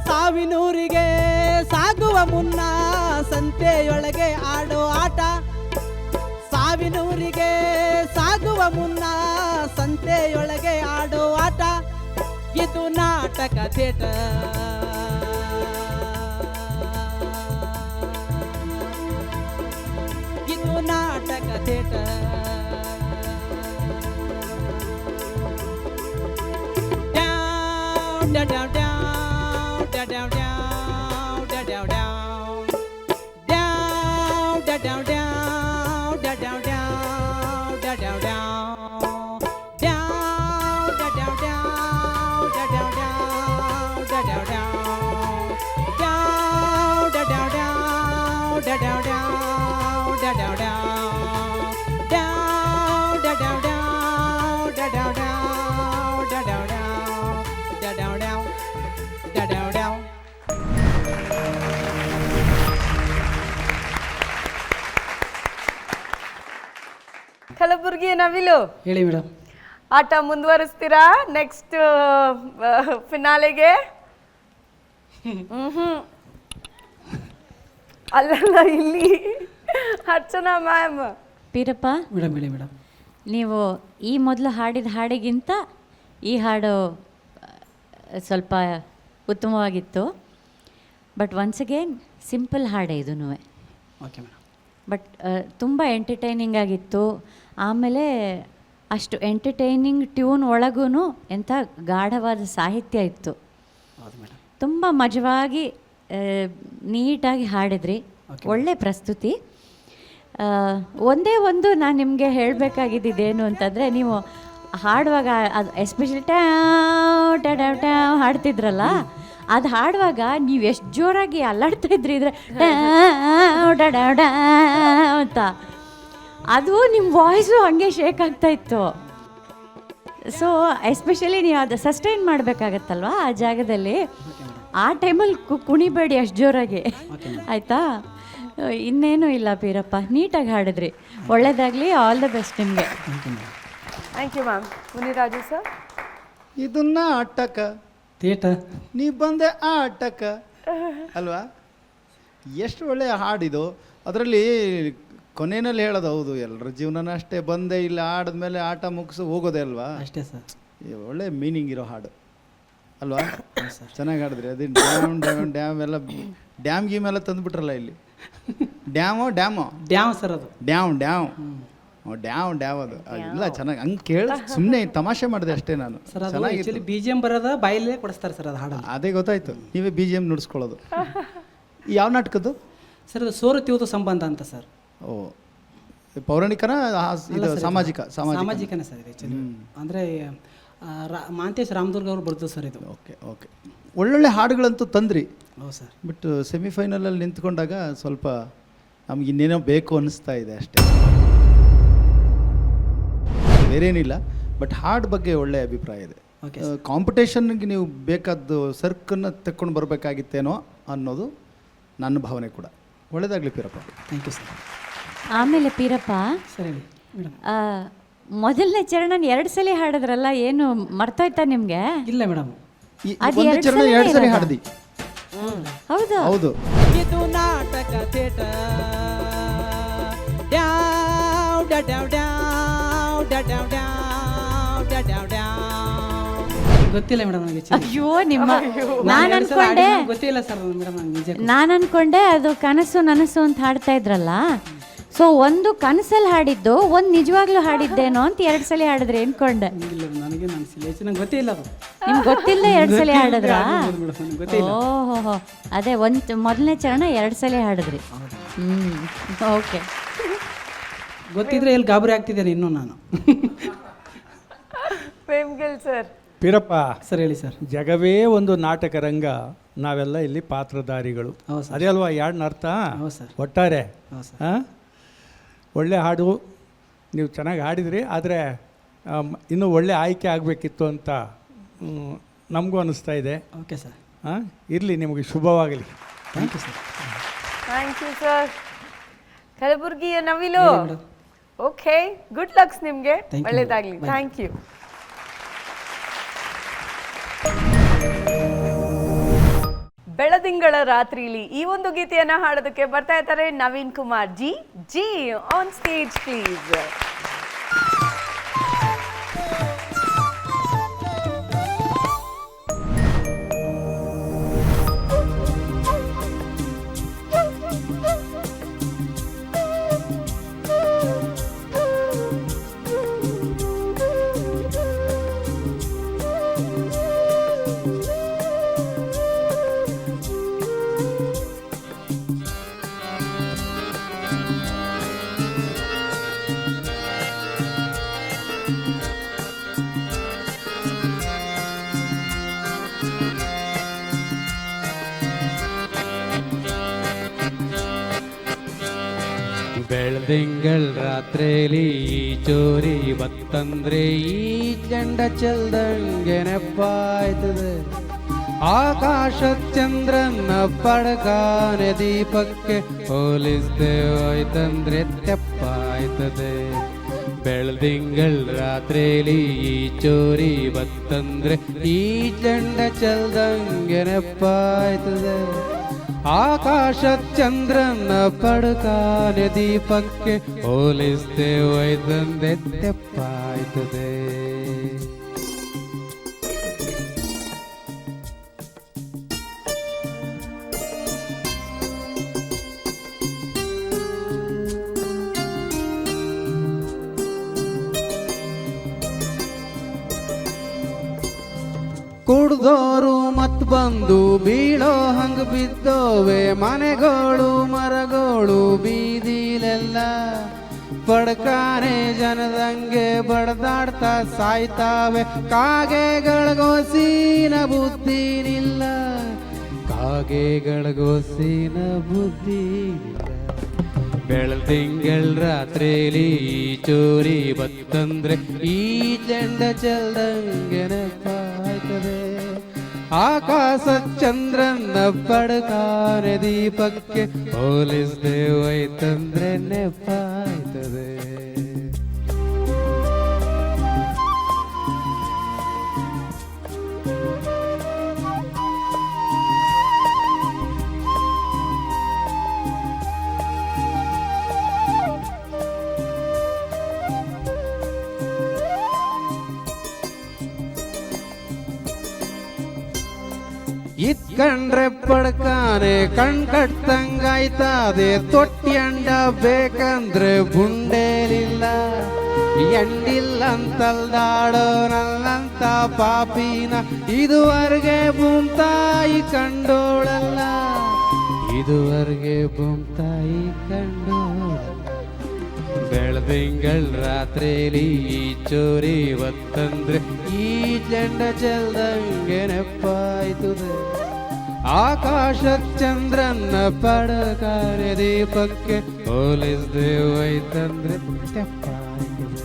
ಸಾವಿನೂರಿಗೆ ಸಾಗುವ ಮುನ್ನ ಸಂತೆಯೊಳಗೆ ಆಡೋ ಆಟ ಸಾವಿನೂರಿಗೆ ಸಾಗುವ ಮುನ್ನ ಸಂತೆಯೊಳಗೆ ಆಡೋ ಆಟ ಇದು ನಾಟಕ ಥಿಯೇಟರ್ ಇದು ನಾಟಕ ಥಿಯೇಟರ್ ಡ್ಯಾವ್ ಡ್ಯಾವ್ ಕಲಬುರ್ಗಿಯ ನವಿಲು ಹೇಳಿ ಮೇಡಮ್ ಆಟ ಮುಂದುವರಿಸ್ತೀರಾ ನೆಕ್ಸ್ಟ್ ಫಿನಾಲೆಗೆ ಅಲ್ಲಲ್ಲ ಇಲ್ಲಿ ಅರ್ಚನಾ ಮ್ಯಾಮ್ ಪೀರಪ್ಪ ಮೇಡಮ್ ಹೇಳಿ ಮೇಡಮ್ ನೀವು ಈ ಮೊದಲು ಹಾಡಿದ ಹಾಡಿಗಿಂತ ಈ ಹಾಡು ಸ್ವಲ್ಪ ಉತ್ತಮವಾಗಿತ್ತು ಬಟ್ ಒನ್ಸ್ ಅಗೇನ್ ಸಿಂಪಲ್ ಹಾಡೇ ಇದೂ ಓಕೆ ಮೇಡಮ್ ಬಟ್ ತುಂಬ ಎಂಟರ್ಟೈನಿಂಗ್ ಆಗಿತ್ತು ಆಮೇಲೆ ಅಷ್ಟು ಎಂಟರ್ಟೈನಿಂಗ್ ಟ್ಯೂನ್ ಒಳಗೂ ಎಂಥ ಗಾಢವಾದ ಸಾಹಿತ್ಯ ಇತ್ತು ಹೌದು ಮೇಡಮ್ ತುಂಬ ಮಜವಾಗಿ ನೀಟಾಗಿ ಹಾಡಿದ್ರಿ ಒಳ್ಳೆ ಪ್ರಸ್ತುತಿ ಒಂದೇ ಒಂದು ನಾನು ನಿಮಗೆ ಹೇಳಬೇಕಾಗಿದ್ದೇನು ಅಂತಂದರೆ ನೀವು ಹಾಡುವಾಗ ಅದು ಎಸ್ಪೆಷಲಿ ಟ್ಯಾವ್ ಟ್ಯಾವ್ ಟ್ಯಾವ್ ಹಾಡ್ತಿದ್ರಲ್ಲ, ಅದು ಹಾಡುವಾಗ ನೀವು ಎಷ್ಟು ಜೋರಾಗಿ ಅಲ್ಲಾಡ್ತಾ ಇದ್ರಿ ಇದ್ರೆ ಟ್ಯಾವ್ ಟ್ಯಾವ್ ಟ್ಯಾವ್ ಅಂತ, ಅದು ನಿಮ್ಮ ವಾಯ್ಸು ಹಾಗೆ ಶೇಕ್ ಆಗ್ತಾ ಇತ್ತು. ಸೊ ಎಸ್ಪೆಷಲಿ ನೀವು ಅದು ಸಸ್ಟೈನ್ ಮಾಡಬೇಕಾಗತ್ತಲ್ವ ಆ ಜಾಗದಲ್ಲಿ, ಆ ಟೈಮಲ್ಲಿ ಕುಣಿಬೇಡಿ ಅಷ್ಟು ಜೋರಾಗಿ, ಆಯಿತಾ? ಇನ್ನೇನು ಇಲ್ಲ ಬೀರಪ್ಪ, ನೀಟಾಗಿ ಹಾಡಿದ್ರಿ, ಒಳ್ಳೇದಾಗಲಿ, ಆಲ್ ದ ಬೆಸ್ಟ್ ನಿಮಗೆ. Thank you ma'am. Muniraju sir. ಇದನ್ನ ಆಟಕ ತೇಟ ನೀ ಬಂದೆ ಆಟಕ ಅಲ್ವಾ? ಎಷ್ಟು ಒಳ್ಳೆಯ ಹಾಡಿದು. ಅದರಲ್ಲಿ ಕೊನೆಯಲ್ಲಿ ಹೇಳೋದು ಹೌದು, ಎಲ್ಲರ ಜೀವನನ ಅಷ್ಟೇ, ಬಂದೆ ಇಲ್ಲಿ ಆಡಿದ್ಮೇಲೆ ಆಟ ಮುಗಿಸಿ ಹೋಗೋದೇ ಅಲ್ವಾ? ಅಷ್ಟೇ ಸರ್. ಒಳ್ಳೆ ಮೀನಿಂಗ್ ಇರೋ ಹಾಡು ಅಲ್ವಾ? ಚೆನ್ನಾಗಿ ಹಾಡಿದ್ರಿ. ಅದು ಡ್ಯಾಮ್ ಡ್ಯಾಮ್ ಡ್ಯಾಮ್ ಎಲ್ಲ ಡ್ಯಾಮ್ ಗೀಮ್ ಎಲ್ಲ ತಂದುಬಿಟ್ರಲ್ಲ ಇಲ್ಲಿ. ಡ್ಯಾಮೋ ಡ್ಯಾಮ್ ಸರ್ ಅದು. ಡ್ಯಾಮ್ ಡ್ಯಾಮ್ ಅದು ಇಲ್ಲ, ಚೆನ್ನಾಗಿ ಹಂಗೆ ಕೇಳ ಸುಮ್ಮನೆ ತಮಾಷೆ ಮಾಡಿದೆ ಅಷ್ಟೇ ನಾನು. ಸರ್ ಅದು ಆ್ಯಕ್ಚುಲಿ BGM ಬರೋದ ಬಾಯಲ್ಲೇ ಕೊಡಿಸ್ತಾರೆ ಸರ್ ಅದು ಹಾಡು. ಅದೇ ಗೊತ್ತಾಯ್ತು, ನೀವೇ BGM ನುಡಿಸ್ಕೊಳ್ಳೋದು. ಯಾವ ನಾಟಕದ್ದು ಸರ್ ಅದು ಸೋರುತ್ತಿವುದು ಸಂಬಂಧ ಅಂತ ಸರ್. ಓ, ಪೌರಾಣಿಕನ ಇದು ಸಾಮಾಜಿಕ ಸಾಮಾಜಿಕನೇ ಸರ್ ಇದು ಆ್ಯಕ್ಚುಲಿ. ಅಂದರೆ ಮಾಂತೇಶ್ ರಾಮದುರ್ಗ ಅವರು ಬರ್ತಾರೆ ಸರ್ ಇದು. ಓಕೆ ಒಳ್ಳೊಳ್ಳೆ ಹಾಡುಗಳಂತೂ ತಂದ್ರಿ. ಹೌದು ಸರ್. ಬಟ್ ಸೆಮಿಫೈನಲಲ್ಲಿ ನಿಂತ್ಕೊಂಡಾಗ ಸ್ವಲ್ಪ ನಮ್ಗೆ ಇನ್ನೇನೋ ಬೇಕು ಅನ್ನಿಸ್ತಾ ಇದೆ ಅಷ್ಟೇ, ಬೇರೇನಿಲ್ಲ. ಬಟ್ ಹಾಡು ಬಗ್ಗೆ ಒಳ್ಳೆ ಅಭಿಪ್ರಾಯ ಇದೆ. ಕಾಂಪಿಟೇಷನ್ಗೆ ನೀವು ಬೇಕಾದ್ದು ಸರ್ಕನ್ನು ತೆಕ್ಕೊಂಡು ಬರಬೇಕಾಗಿತ್ತೇನೋ ಅನ್ನೋದು ನನ್ನ ಭಾವನೆ ಕೂಡ. ಒಳ್ಳೇದಾಗಲಿ ಪೀರಪ್ಪ. Thank you sir. ಆಮೇಲೆ ಪೀರಪ್ಪ, ಸರಿ ಮೇಡಮ್. ಮೊದಲನೇ ಚರಣ 2 ಸಲ ಹಾಡಿದ್ರಲ್ಲ, ಏನು ಮರ್ತೋಯ್ತಾ ನಿಮಗೆ? ಇಲ್ಲ ಮೇಡಮ್, ಅದು ಒಂದು ಎರಡು ಚರಣ ಸಲ 2 ಸರಿ ಇರೋದಾ? ಹಾಡ್ದಿ. ಹೌದು ಹೌದು. ಇದು ನಾಟಕ ಥೇಟ ಡ್ಯಾವ್ ಡ್ಯಾವ್ ಡ್ಯಾವ್ ಡ್ಯಾವ್ ಡ್ಯಾವ್ ಡ್ಯಾವ್ ಡ್ಯಾವ್. ಗೊತ್ತಿಲ್ಲ ಮೇಡಮ್ ನನಗೆ. ಅಯ್ಯೋ ನಿಮ್ಮ, ನಾನು ಅನ್ಕೊಂಡೆ, ಗೊತ್ತಿಲ್ಲ ಸರ್ ಮೇಡಮ್ ನನಗೆ ನಿಜ. ನಾನು ಅನ್ಕೊಂಡೆ ಅದು ಕನಸು ನನಸು ಅಂತ ಹಾಡ್ತಾ ಇದ್ರಲ್ಲ, ಸೊ ಒಂದು ಕನಸಲ್ಲಿ ಹಾಡಿದ್ದು, ಒಂದು ನಿಜವಾಗ್ಲೂ ಹಾಡಿದ್ದೇನೋ ಅಂತ 2 ಸಲ ಹಾಡಿದ್ರೆ ಅನ್ಕೊಂಡೆ. ಇಲ್ಲ ನನಗೆ ಅನಿಸಿಲ್ಲ, ನಂಗೆ ಗೊತ್ತಿಲ್ಲ ಅದು. ನಿಮ್ಗೆ ಗೊತ್ತಿಲ್ಲ 2 ಸಲ ಹಾಡಿದ್ರಾ? ಗೊತ್ತಿಲ್ಲ. ಓಹೋ, ಅದೇ ಮೊದಲನೇ ಚರಣ 2 ಸಲ ಹಾಡಿದ್ರಿ. ಓಕೆ. ಗೊತ್ತಿದ್ರೆ ಎಲ್ಲಿ ಗಾಬರಿ ಆಗ್ತಿದ್ದೇನೆ ಇನ್ನೂ ನಾನು. ಪ್ರೇಮ್ಗಿಲ್ ಸರ್. ಪೀರಪ್ಪ ಸರ್ ಹೇಳಿ ಸರ್. ಜಗವೇ ಒಂದು ನಾಟಕ ರಂಗ, ನಾವೆಲ್ಲ ಇಲ್ಲಿ ಪಾತ್ರಧಾರಿಗಳು. ಹೌದು ಸರ್. ಅದೇ ಅಲ್ವಾ ಯಾರ್ನ ಅರ್ಥ? ಹೌದು ಸರ್. ಒಟ್ಟಾರೆ ಹೌದು ಸರ್. ಒಳ್ಳೆ ಹಾಡು, ನೀವು ಚೆನ್ನಾಗಿ ಹಾಡಿದ್ರಿ. ಆದರೆ ಇನ್ನೂ ಒಳ್ಳೆ ಆಯ್ಕೆ ಆಗಬೇಕಿತ್ತು ಅಂತ ನಮಗೂ ಅನ್ನಿಸ್ತಾ ಇದೆ. Okay sir. ಇರಲಿ, ನಿಮಗೆ ಶುಭವಾಗಲಿ. Thank you sir. Thank you sir. ಕಲಬುರ್ಗಿಯ ನವಿಲು. ಓಕೆ, ಗುಡ್ ಲಕ್ಸ್ ನಿಮಗೆ, Thank you. ಒಳ್ಳೇದಾಗಲಿ. Bye. Thank you. ಬೆಳದಿಂಗಳ ರಾತ್ರಿಲಿ ಈ ಒಂದು ಗೀತೆಯನ್ನ ಹಾಡೋದಕ್ಕೆ ಬರ್ತಾ ಇದ್ದಾರೆ Naveen Kumar G on stage please. ಬೆಳ್ದಿಂಗಳ್ ರಾತ್ರಿಲಿ ಈ ಚೋರಿ ಬತ್ತಂದ್ರೆ ಈ ಜಂಡ ಚೆಲ್ದಂಗೆ ನೆಪ್ಪಾಯ್ತದೆ. ಆಕಾಶ ಚಂದ್ರನ ಪಡಕಾನೆ ದೀಪಕ್ಕೆ ಹೋಲಿಸ್ದೆ ಹೋಯ್ತಂದ್ರೆ ತೆಪ್ಪಾಯ್ತದೆ. ಬೆಳ್ದಿಂಗಳ್ ರಾತ್ರಿಲಿ ಈ ಚೋರಿ ಬತ್ತಂದ್ರೆ ಈ ಜಂಡ ಚೆಲ್ದಂಗೆ ನೆಪ್ಪಾಯ್ತದೆ. ಆಕಾಶ ಚಂದ್ರನ ಪಡಕಾನೆ ದೀಪಕ್ಕೆ ಹೋಲಿಸ್ದೆ ಹೋಯ್ತಂದೆ ತೆಪ್ಪಾಯ್ತದೆ. ಕುಡ್ದೋರು ಮತ್ ಬಂದು ಬೀಳೋ ಹಂಗ ಬಿದ್ದೋವೆ ಮನೆಗಳು ಮರಗಳು ಬೀದಿಲೆಲ್ಲ. ಪಡ್ಕಾನೆ ಜನದಂಗೆ ಬಡದಾಡ್ತಾ ಸಾಯ್ತಾವೆ ಕಾಗೆಗಳಿಗೋಸಿನ ಬುದ್ಧಿನಿಲ್ಲ ಕಾಗೆಗಳಿಗೋಸಿನ ಬುದ್ಧಿನಿಲ್ಲ ಬೆಳದಿಂಗಳ ರಾತ್ರಿಲಿ ಈ ಚೋರಿ ಬತ್ತಂದ್ರೆ ಈ ಚೆಂಡ ಚೆಲ್ದಂಗೆ ನೆಪಾಯ್ತದೆ ಆಕಾಶ ಚಂದ್ರನ ಪಡ್ಕಾನೆ ದೀಪಕ್ಕೆ ಹೋಲಿಸ್ದೆ ಹೋಯ್ತಂದ್ರೆ ನೆಪಾಯ್ತದೆ. ಇತ್ಕಂಡ್ರೆ ಪಡ್ಕಾನೆ ಕಣ್ ಕಟ್ತಂಗಾಯ್ತದೆ ತೊಟ್ಟಿ ಅಂಡ ಬೇಕಂದ್ರೆ ಬುಂಡೇಲಿಲ್ಲ ಎಂಡಿಲ್ಲ ಅಂತಲ್ದಾಡೋ ನನ್ನಂತ ಪಾಪಿನ ಇದುವರೆಗೆ ಭೂಮ್ತಾಯಿ ಕಂಡೋಳಲ್ಲ ಇದುವರೆಗೆ ಭೂಮ್ತಾಯಿ ಕಂಡೋಳಲ್ಲ ಬೆಳದಿಂಗಳ ರಾತ್ರಿಲಿ ಈ ಚೋರಿ ಬತ್ತಂದ್ರೆ ಈ ಚೆಂಡ ಚೆಲ್ದಂಗೆ ನೆಪಾಯ್ತದೆ ಆಕಾಶ ಚಂದ್ರನ ಪಡಕಾರೆ ದೀಪಕ್ಕೆ ಹೋಲಿಸ್ದೆ ಹೋಯ್ತಂದ್ರೆ ನೆಪಾಯ್ತದೆ.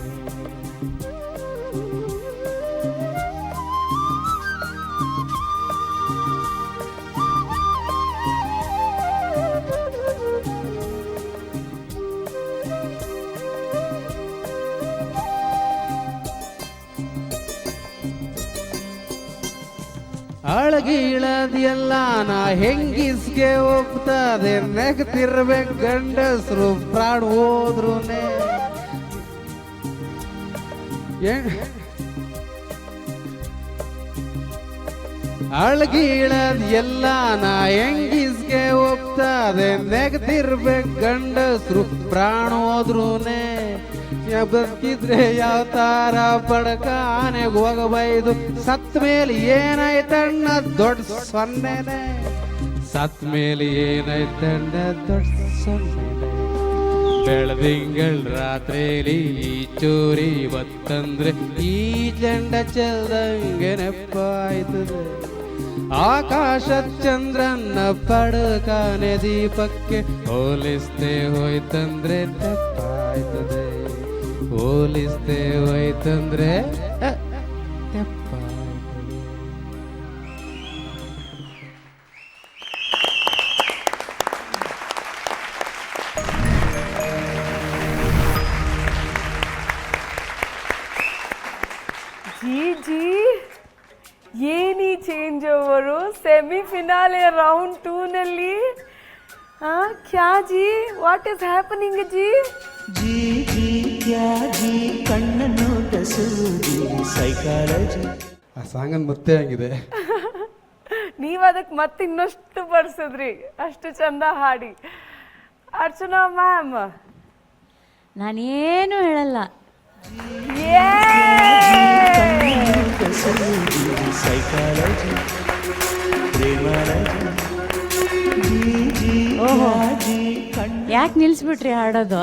ಅಳಗಿಳದಿಯಲ್ಲ ನಾ ಹೆಂಗಿಸ್ಗೆ ಹೋಗ್ತದೆ ನೆಗ್ತಿರ್ಬೇಕು ಗಂಡಸ್ರು ಪ್ರಾಣ ಹೋದ್ರುನೆ ಅಳಗಿಳದ್ ಎಲ್ಲ ನಾ ಹೆಂಗಿಸ್ಗೆ ಹೋಗ್ತದೆ ನೆಗ್ತಿರ್ಬೇಕು ಗಂಡಸ್ರು ಪ್ರಾಣ ಹೋದ್ರುನೆ ಬದುಕಿದ್ರೆ ಯಾವ ತಾರ ಪಡ್ಕಾನೆ ಹೋಗಬೈದು ಸತ್ ಮೇಲೆ ಏನಾಯ್ತಣ್ಣ ದೊಡ್ಡ ಸೊನ್ನೆನೆ ಸತ್ ಮೇಲೆ ಏನಾಯ್ತಣ್ಣ ದೊಡ್ಡ ಸೊನ್ನೆನೆ ಬೆಳದಿಂಗಳ ರಾತ್ರಿಲಿ ಈ ಚೋರಿ ಬತ್ತಂದ್ರೆ ಈ ಚೆಂಡ ಚೆಲ್ದಂಗೆ ನೆಪಾಯ್ತದೆ ಆಕಾಶ ಚಂದ್ರನ ಪಡ್ಕಾನೆ ದೀಪಕ್ಕೆ ಹೋಲಿಸ್ದೆ ಹೋಯ್ತಂದ್ರೆ ನೆಪಾಯ್ತದೆ ಹೋಲಿಸ್ದೆ ಹೋಯ್ತಂದ್ರೆ ಜಿ ಜಿ any change over semifinale round 2ನಲ್ಲಿ ಕ್ಯಾ ಜಿ ವಾಟ್ ಇಸ್ ಹ್ಯಾಪನಿಂಗ್ ಜಿ ಜೀ ಜೀ ಕ್ಯಾ ಜೀ ಕಣ್ಣನ್ನು ಕಸೂದಿ ಸೈಕಾಲಜಿ ಆ ಸಾಂಗನ್ ಮತ್ತೆ ಆಗಿದೆ ನೀವು ಅದಕ್ಕೆ ಮತ್ತೆ ಇನ್ನಷ್ಟು ಬರ್ಸಿದ್ರಿ ಅಷ್ಟು ಚಂದ ಹಾಡಿ. ಅರ್ಚನಾ ಮ್ಯಾಮ್ ನಾನೇನು ಹೇಳಲ್ಲ. ಕಸೂದಿ ಸೈಕಾಲಜಿ ಪ್ರೇಮಾಲಜಿ ಜೀ ಜೀ ಕ್ಯಾ ಜೀ ಯಾಕೆ ನಿಲ್ಲಿಸ್ಬಿಟ್ರಿ ಹಾಡೋದು?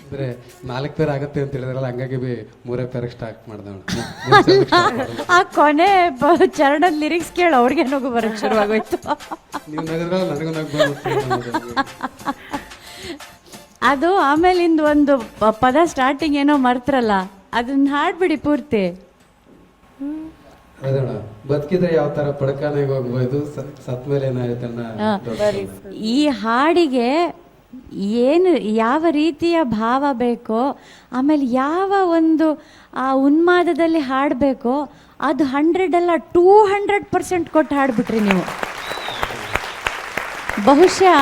ಅಂದ್ರೆ 4 ಪೇರ್ ಆಗತ್ತೆ ಅಂತ ಹೇಳಿದ್ರಲ್ಲ ಹಂಗಾಗಿ 3 ಪೇರಿಗೆ ಸ್ಟಾರ್ಟ್ ಮಾಡ್ದೆ. ಆ ಕೊನೆ ಚರಣದ ಲಿರಿಕ್ಸ್ ಕೇಳಿ ಅವ್ರಿಗೆ ನಗು ಬರೋಕ್ಕೆ ಶುರುವಾಗೋಯ್ತು. ನೀವು ನಗದ್ರಲ್ಲ ನನಗೂ ನಗು ಅದು ಆಮೇಲಿಂದ ಒಂದು ಪದ ಸ್ಟಾರ್ಟಿಂಗ್ ಏನೋ ಮರ್ತ್ರಲ್ಲ, ಅದನ್ನ ಹಾಡ್ಬಿಡಿ ಪೂರ್ತಿ. ಅದಣ್ಣ ಬದುಕಿದ್ರೆ ಯಾವ ತರ ಪಡ್ಕಾನೆಗೆ ಹೋಗ್ಬೋದು, ಸತ್ ಮೇಲೆ ಏನಾಯ್ತಣ್ಣ. ಈ ಹಾಡಿಗೆ ಏನು ಯಾವ ರೀತಿಯ ಭಾವ ಬೇಕೋ, ಆಮೇಲೆ ಯಾವ ಒಂದು ಆ ಉನ್ಮಾದದಲ್ಲಿ ಹಾಡಬೇಕೋ ಅದು 100 ಅಲ್ಲ 200% ಕೊಟ್ಟು ಹಾಡ್ಬಿಟ್ರಿ ನೀವು. ಬಹುಶಃ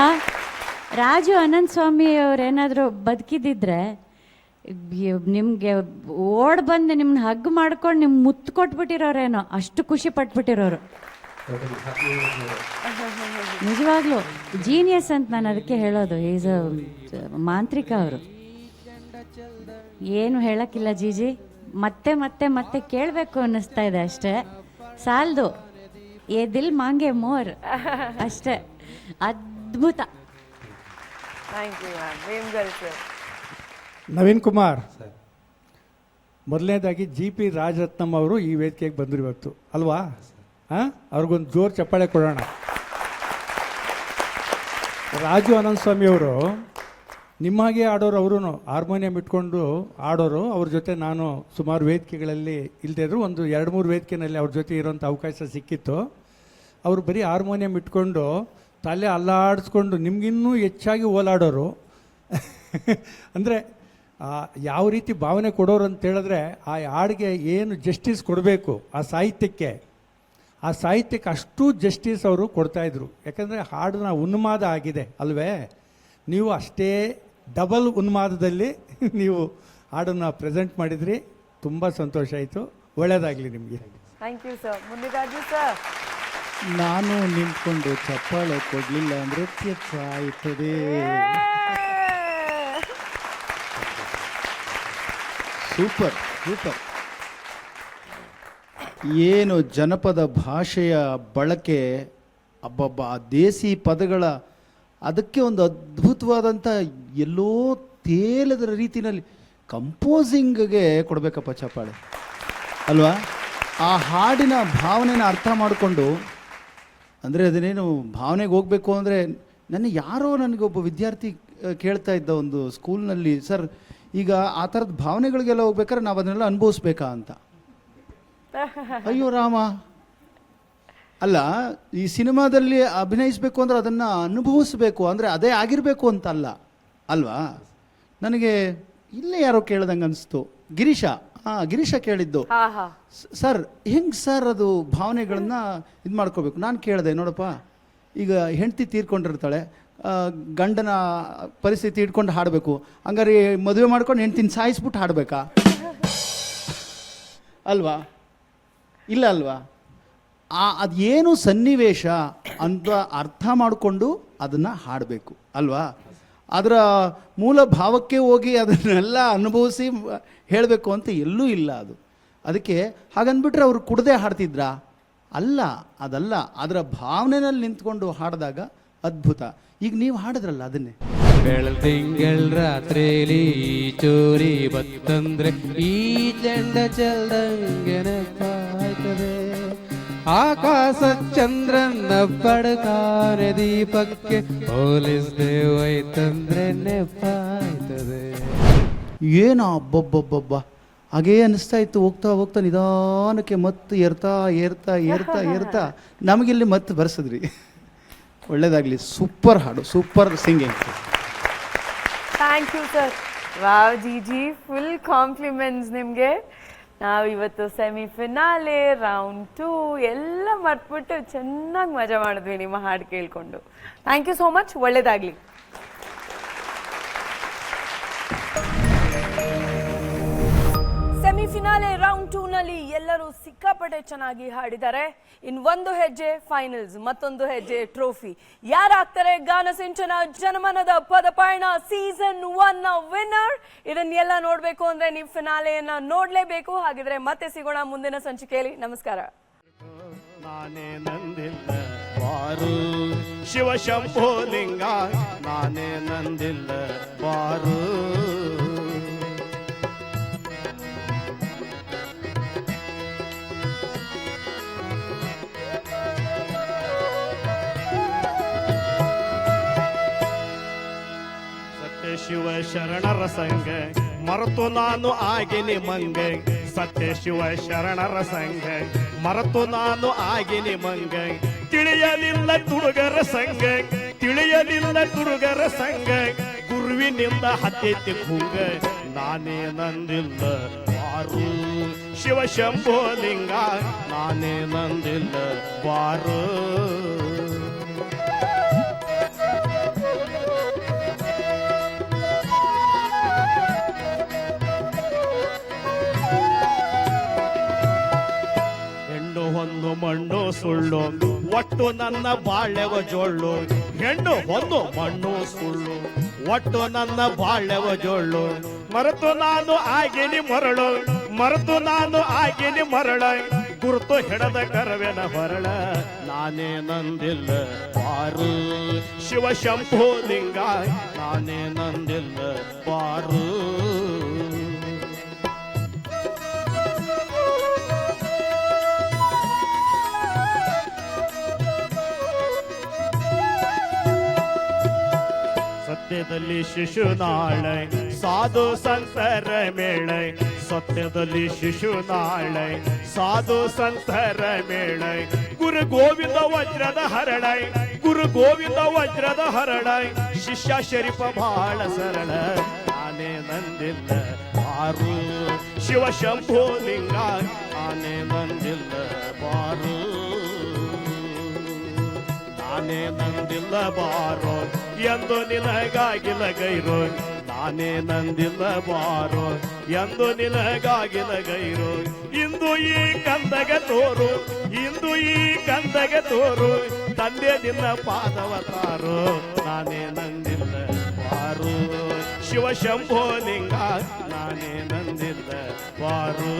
ರಾಜು ಅನಂತ ಸ್ವಾಮಿ ಅವ್ರೇನಾದರೂ ಬದುಕಿದ್ದಿದ್ರೆ ನಿಮಗೆ ಓಡ್ ಬಂದು ನಿಮ್ಮನ್ನ ಹಗ್ ಮಾಡ್ಕೊಂಡು ನಿಮ್ಗೆ ಮುತ್ತು ಕೊಟ್ಬಿಟ್ಟಿರೋರೇನೋ, ಅಷ್ಟು ಖುಷಿ ಪಟ್ಬಿಟ್ಟಿರೋರು. ನಿಜವಾಗ್ಲೂ ಜೀನಿಯಸ್ ಅಂತ ನಾನು ಅದಕ್ಕೆ ಹೇಳೋದು. ಈಸ್ ಅ ಮಾಂತ್ರಿಕ ಅವರು. ಏನು ಹೇಳಕ್ಕಿಲ್ಲ ಜೀಜಿ, ಮತ್ತೆ ಮತ್ತೆ ಮತ್ತೆ ಕೇಳಬೇಕು ಅನ್ನಿಸ್ತಾ ಇದೆ ಅಷ್ಟೇ, ಸಾಲ್ದು. ಏ ದಿಲ್ ಮಾಂಗೆ ಮೋರ್ ಅಷ್ಟೇ. ಅದ್ಭುತ. Thank you ma'am. Naveen Kumar, ಮೊದಲನೇದಾಗಿ ಜಿ ಪಿ ರಾಜರತ್ನಂ ಅವರು ಈ ವೇದಿಕೆಗೆ ಬಂದರು ಇವತ್ತು ಅಲ್ವಾ? ಹಾಂ, ಅವ್ರಿಗೊಂದು ಜೋರು ಚಪ್ಪಾಳೆ ಕೊಡೋಣ. ರಾಜು ಅನಂತಸ್ವಾಮಿ ಅವರು ನಿಮ್ಮಾಗೆ ಆಡೋರು, ಅವರು ಹಾರ್ಮೋನಿಯಂ ಇಟ್ಕೊಂಡು ಆಡೋರು. ಅವ್ರ ಜೊತೆ ನಾನು ಸುಮಾರು ವೇದಿಕೆಗಳಲ್ಲಿ ಇಲ್ಲದೇ ಇದ್ರು ಒಂದು 2-3 ವೇದಿಕೆಯಲ್ಲಿ ಅವ್ರ ಜೊತೆ ಇರೋಂಥ ಅವಕಾಶ ಸಿಕ್ಕಿತ್ತು. ಅವರು ಬರೀ ಹಾರ್ಮೋನಿಯಂ ಇಟ್ಕೊಂಡು ತಲೆ ಅಲ್ಲಾಡಿಸ್ಕೊಂಡು ನಿಮಗಿನ್ನೂ ಹೆಚ್ಚಾಗಿ ಓಲಾಡೋರು. ಅಂದರೆ ಯಾವ ರೀತಿ ಭಾವನೆ ಕೊಡೋರು ಅಂತ ಹೇಳಿದ್ರೆ ಆ ಹಾಡಿಗೆ ಏನು ಜಸ್ಟಿಸ್ ಕೊಡಬೇಕು ಆ ಸಾಹಿತ್ಯಕ್ಕೆ ಅಷ್ಟು ಜಸ್ಟಿಸ್ ಅವರು ಕೊಡ್ತಾಯಿದ್ರು. ಯಾಕಂದರೆ ಹಾಡನ್ನ ಉನ್ಮಾದ ಆಗಿದೆ ಅಲ್ವೇ? ನೀವು ಅಷ್ಟೇ ಡಬಲ್ ಉನ್ಮಾದದಲ್ಲಿ ನೀವು ಹಾಡನ್ನು ಪ್ರೆಸೆಂಟ್ ಮಾಡಿದ್ರಿ. ತುಂಬ ಸಂತೋಷ ಆಯಿತು. ಒಳ್ಳೆಯದಾಗಲಿ ನಿಮಗೆ. Thank you sir. ಮುಂದಿಗಾಜು ಸರ್. ನಾನು ನಿಂತ್ಕೊಂಡು ಚಪ್ಪಾಳೆ ಕೊಡಲಿಲ್ಲ ನೃತ್ಯ ಸಾಯ್ತದೆ. Super super. ಏನು ಜನಪದ ಭಾಷೆಯ ಬಳಕೆ, ಅಬ್ಬಬ್ಬ, ಆ ದೇಸಿ ಪದಗಳ ಅದಕ್ಕೆ ಒಂದು ಅದ್ಭುತವಾದಂಥ ಎಲ್ಲೋ ತೇಲದ ರೀತಿಯಲ್ಲಿ ಕಂಪೋಸಿಂಗ್ಗೆ ಕೊಡಬೇಕಪ್ಪ ಚಪ್ಪಾಳೆ ಅಲ್ವಾ? ಆ ಹಾಡಿನ ಭಾವನೆನ ಅರ್ಥ ಮಾಡಿಕೊಂಡು, ಅಂದರೆ ಅದನ್ನೇನು ಭಾವನೆಗೆ ಹೋಗಬೇಕು ಅಂದರೆ, ನನಗೊಬ್ಬ ವಿದ್ಯಾರ್ಥಿ ಕೇಳ್ತಾ ಇದ್ದ ಒಂದು ಸ್ಕೂಲ್ನಲ್ಲಿ, ಸರ್ ಈಗ ಆ ಥರದ ಭಾವನೆಗಳಿಗೆಲ್ಲ ಹೋಗ್ಬೇಕಾದ್ರೆ ನಾವು ಅದನ್ನೆಲ್ಲ ಅನುಭವಿಸ್ಬೇಕಾ ಅಂತ. ಅಯ್ಯೋ ರಾಮ, ಅಲ್ಲ, ಈ ಸಿನಿಮಾದಲ್ಲಿ ಅಭಿನಯಿಸಬೇಕು ಅಂದರೆ ಅದನ್ನು ಅನುಭವಿಸ್ಬೇಕು, ಅಂದರೆ ಅದೇ ಆಗಿರಬೇಕು ಅಂತ ಅಲ್ಲ ಅಲ್ವಾ? ನನಗೆ ಇಲ್ಲೇ ಯಾರೋ ಕೇಳ್ದಂಗೆ ಅನಿಸ್ತು. ಗಿರೀಶ ಕೇಳಿದ್ದು, ಸರ್ ಹೆಂಗೆ ಸರ್ ಅದು ಭಾವನೆಗಳನ್ನ ಇದು ಮಾಡ್ಕೋಬೇಕು? ನಾನು ಕೇಳಿದೆ, ನೋಡಪ್ಪ, ಈಗ ಹೆಂಡತಿ ತೀರ್ಕೊಂಡಿರ್ತಾಳೆ, ಗಂಡನ ಪರಿಸ್ಥಿತಿ ಇಟ್ಕೊಂಡು ಹಾಡಬೇಕು, ಹಂಗಾರೆ ಮದುವೆ ಮಾಡ್ಕೊಂಡು ಹೆಂಡ್ತಿನ ಸಾಯಿಸ್ಬಿಟ್ಟು ಹಾಡಬೇಕಾ ಅಲ್ವಾ? ಇಲ್ಲ ಅಲ್ವಾ? ಅದೇನು ಸನ್ನಿವೇಶ ಅಂತ ಅರ್ಥ ಮಾಡಿಕೊಂಡು ಅದನ್ನು ಹಾಡಬೇಕು ಅಲ್ವಾ? ಅದರ ಮೂಲ ಭಾವಕ್ಕೆ ಹೋಗಿ ಅದನ್ನೆಲ್ಲ ಅನುಭವಿಸಿ ಹೇಳಬೇಕು ಅಂತ ಎಲ್ಲೂ ಇಲ್ಲ ಅದು. ಅದಕ್ಕೆ ಹಾಗಂದ್ಬಿಟ್ರೆ ಅವರು ಕುಡ್ದೇ ಹಾಡ್ತಿದ್ರಾ? ಅಲ್ಲ, ಅದಲ್ಲ. ಅದರ ಭಾವನೆಯಲ್ಲಿ ನಿಂತ್ಕೊಂಡು ಹಾಡಿದಾಗ ಅದ್ಭುತ. ಈಗ ನೀವು ಹಾಡಿದ್ರಲ್ಲ ಅದನ್ನೇ. ಬೆಳದಿಂಗಳ ರಾತ್ರಿಲಿ ಚೋರಿ ಬತ್ತಂದ್ರೆ ಈ ಚೆಂಡ ಚೆಲ್ದಂಗೆ ನೆನಪಾಯ್ತದೆ, ಆಕಾಶ ಚಂದ್ರನ ಪಡ್ಕಾನೆ ದೀಪಕ್ಕೆ ಹೋಲಿಸ್ದೆ ಹೋಯ್ತಂದ್ರೆ ನೆನಪಾಯ್ತದೆ. ಏನೋ ಅಬ್ಬಬ್ಬಬ್ಬಬ್ಬ, ಹಾಗೇ ಅನ್ನಿಸ್ತಾ ಇತ್ತು. ಹೋಗ್ತಾ ಹೋಗ್ತಾ ನಿಧಾನಕ್ಕೆ ಮತ್ತೆ ಏರ್ತಾ ನಮಗಿಲ್ಲಿ ಮತ್ತೆ ಬರ್ಸಿದ್ರಿ. ಒಳ್ಳೇದಾಗಲಿ. ಸೂಪರ್ ಹಾಡು, super singing. Thank you sir. Wow ಜಿ, ಫುಲ್ ಕಾಂಪ್ಲಿಮೆಂಟ್ಸ್ ನಿಮಗೆ. ನಾವು ಇವತ್ತು ಸೆಮಿಫಿನಾಲೆ, ರೌಂಡ್ 2 ಎಲ್ಲ ಮರ್ತ್ಬಿಟ್ಟು ಚೆನ್ನಾಗಿ ಮಜಾ ಮಾಡಿದ್ವಿ ನಿಮ್ಮ ಹಾಡು ಕೇಳಿಕೊಂಡು. Thank you so much. ಒಳ್ಳೇದಾಗಲಿ. ಸೆಮಿಫಿನಾಲೆ ರೌಂಡ್ 2 ನಲ್ಲಿ ಎಲ್ಲರೂ ಸಿಕ್ಕಾಪಟ್ಟೆ ಚೆನ್ನಾಗಿ ಹಾಡಿದ್ದಾರೆ. ಒಂದು ಹೆಜ್ಜೆ ಫೈನಲ್ಸ್, ಮತ್ತೊಂದು ಹೆಜ್ಜೆ ಟ್ರೋಫಿ. ಯಾರಾಗ್ತಾರೆ ಗಾನಸಿಂಚನ ಜನಮನದ ಪದಪಯಣ ಸೀಸನ್ 1 ವಿನ್ನರ್? ಇದನ್ನೆಲ್ಲ ನೋಡ್ಬೇಕು ಅಂದ್ರೆ ನೀವು ಫಿನಾಲೆಯನ್ನ ನೋಡ್ಲೇಬೇಕು. ಹಾಗಿದ್ರೆ ಮತ್ತೆ ಸಿಗೋಣ ಮುಂದಿನ ಸಂಚಿಕೆಯಲ್ಲಿ. ನಮಸ್ಕಾರ. ನಾನೇ ನಂದಿಲ್ಲ ಬಾರು ಶಿವ ಶಂಭೋ ಲಿಂಗ, ನಾನೇ ನಂದಿಲ್ಲ ಬಾರು. ಶಿವ ಶರಣರ ಸಂಘ ಮರೆತು ನಾನು ಆಗಿನಿ ಮಂಗ, ಸತ್ಯ ಶಿವ ಶರಣರ ಸಂಘ ಮರೆತು ನಾನು ಆಗಿನಿ ಮಂಗ. ತಿಳಿಯಲಿಲ್ಲ ತುಡುಗರ ಸಂಘ, ತಿಳಿಯಲಿಲ್ಲ ತುಡುಗರ ಸಂಘ, ಗುರುವಿನಿಂದ ಹತ್ತೆತ್ತಿ ಕುಂಗ, ನಾನೇ ನಂದಿಲ್ಲ ಬಾರು ಶಿವ ಶಂಭೋ ಲಿಂಗ, ನಾನೇ ನಂದಿಲ್ಲ ಬಾರು. ಒಂದು ಮಣ್ಣು ಸುಳ್ಳು ಒಟ್ಟು ನನ್ನ ಬಾಳೆವ ಜೋಳು, ಹೆಣ್ಣು ಒಂದು ಮಣ್ಣು ಸುಳ್ಳು ಒಟ್ಟು ನನ್ನ ಬಾಳೆವ ಜೋಳು. ಮರೆತು ನಾನು ಆಗಿನಿ ಮರಳು, ಮರೆತು ನಾನು ಆಗಿನಿ ಮರಳ, ಗುರುತು ಹಿಡದ ಕರವೆನ ಹೊರಳ ನಾನೇ ನಂದಿಲ್ಲ ಬಾರು ಶಿವ ಶಂಭೋ ಲಿಂಗ ನಾನೇ ನಂದಿಲ್ಲ ಬಾರು ಸತ್ಯದಲ್ಲಿ ಶಿಶುನಾಳೆ ಸಾಧು ಸಂತರ ಮೇಳೆ ಸತ್ಯದಲ್ಲಿ ಶಿಶುನಾಳೆ ಸಾಧು ಸಂತರ ಮೇಳೆ ಗುರು ಗೋವಿಂದ ವಜ್ರದ ಹರಳೈ ಗುರು ಗೋವಿಂದ ವಜ್ರದ ಹರಳೈ ಶಿಷ್ಯ ಶರೀಫ ಬಹಳ ಸರಳ ನಾನೇ ನಂದಿಲ್ಲ ಬಾರು ಶಿವ ಶಂಭೋ ಲಿಂಗ ನಾನೇ ನಂದಿಲ್ಲ ಬಾರು ನಾನೇ ನಂದಿಲ್ಲ ಬಾರೋ ಎಂದು ನಿನಗಾಗಿಲ ಗೈರೋ ನಾನೇ ನಂದಿಲ್ಲ ಬಾರೋ ಎಂದು ನಿನಗಾಗಿಲ ಗೈರೋ ಇಂದು ಈ ಕಂದಗೆ ತೋರು ಇಂದು ಈ ಕಂದಗೆ ತೋರು ತಂದೆ ನಿನ್ನ ಪಾದವ ತಾರೋ ನಾನೇ ನಂದಿಲ್ಲ ಬಾರು ಶಿವ ಶಂಭೋ ಲಿಂಗ ನಾನೇ ನಂದಿಲ್ಲ ಬಾರು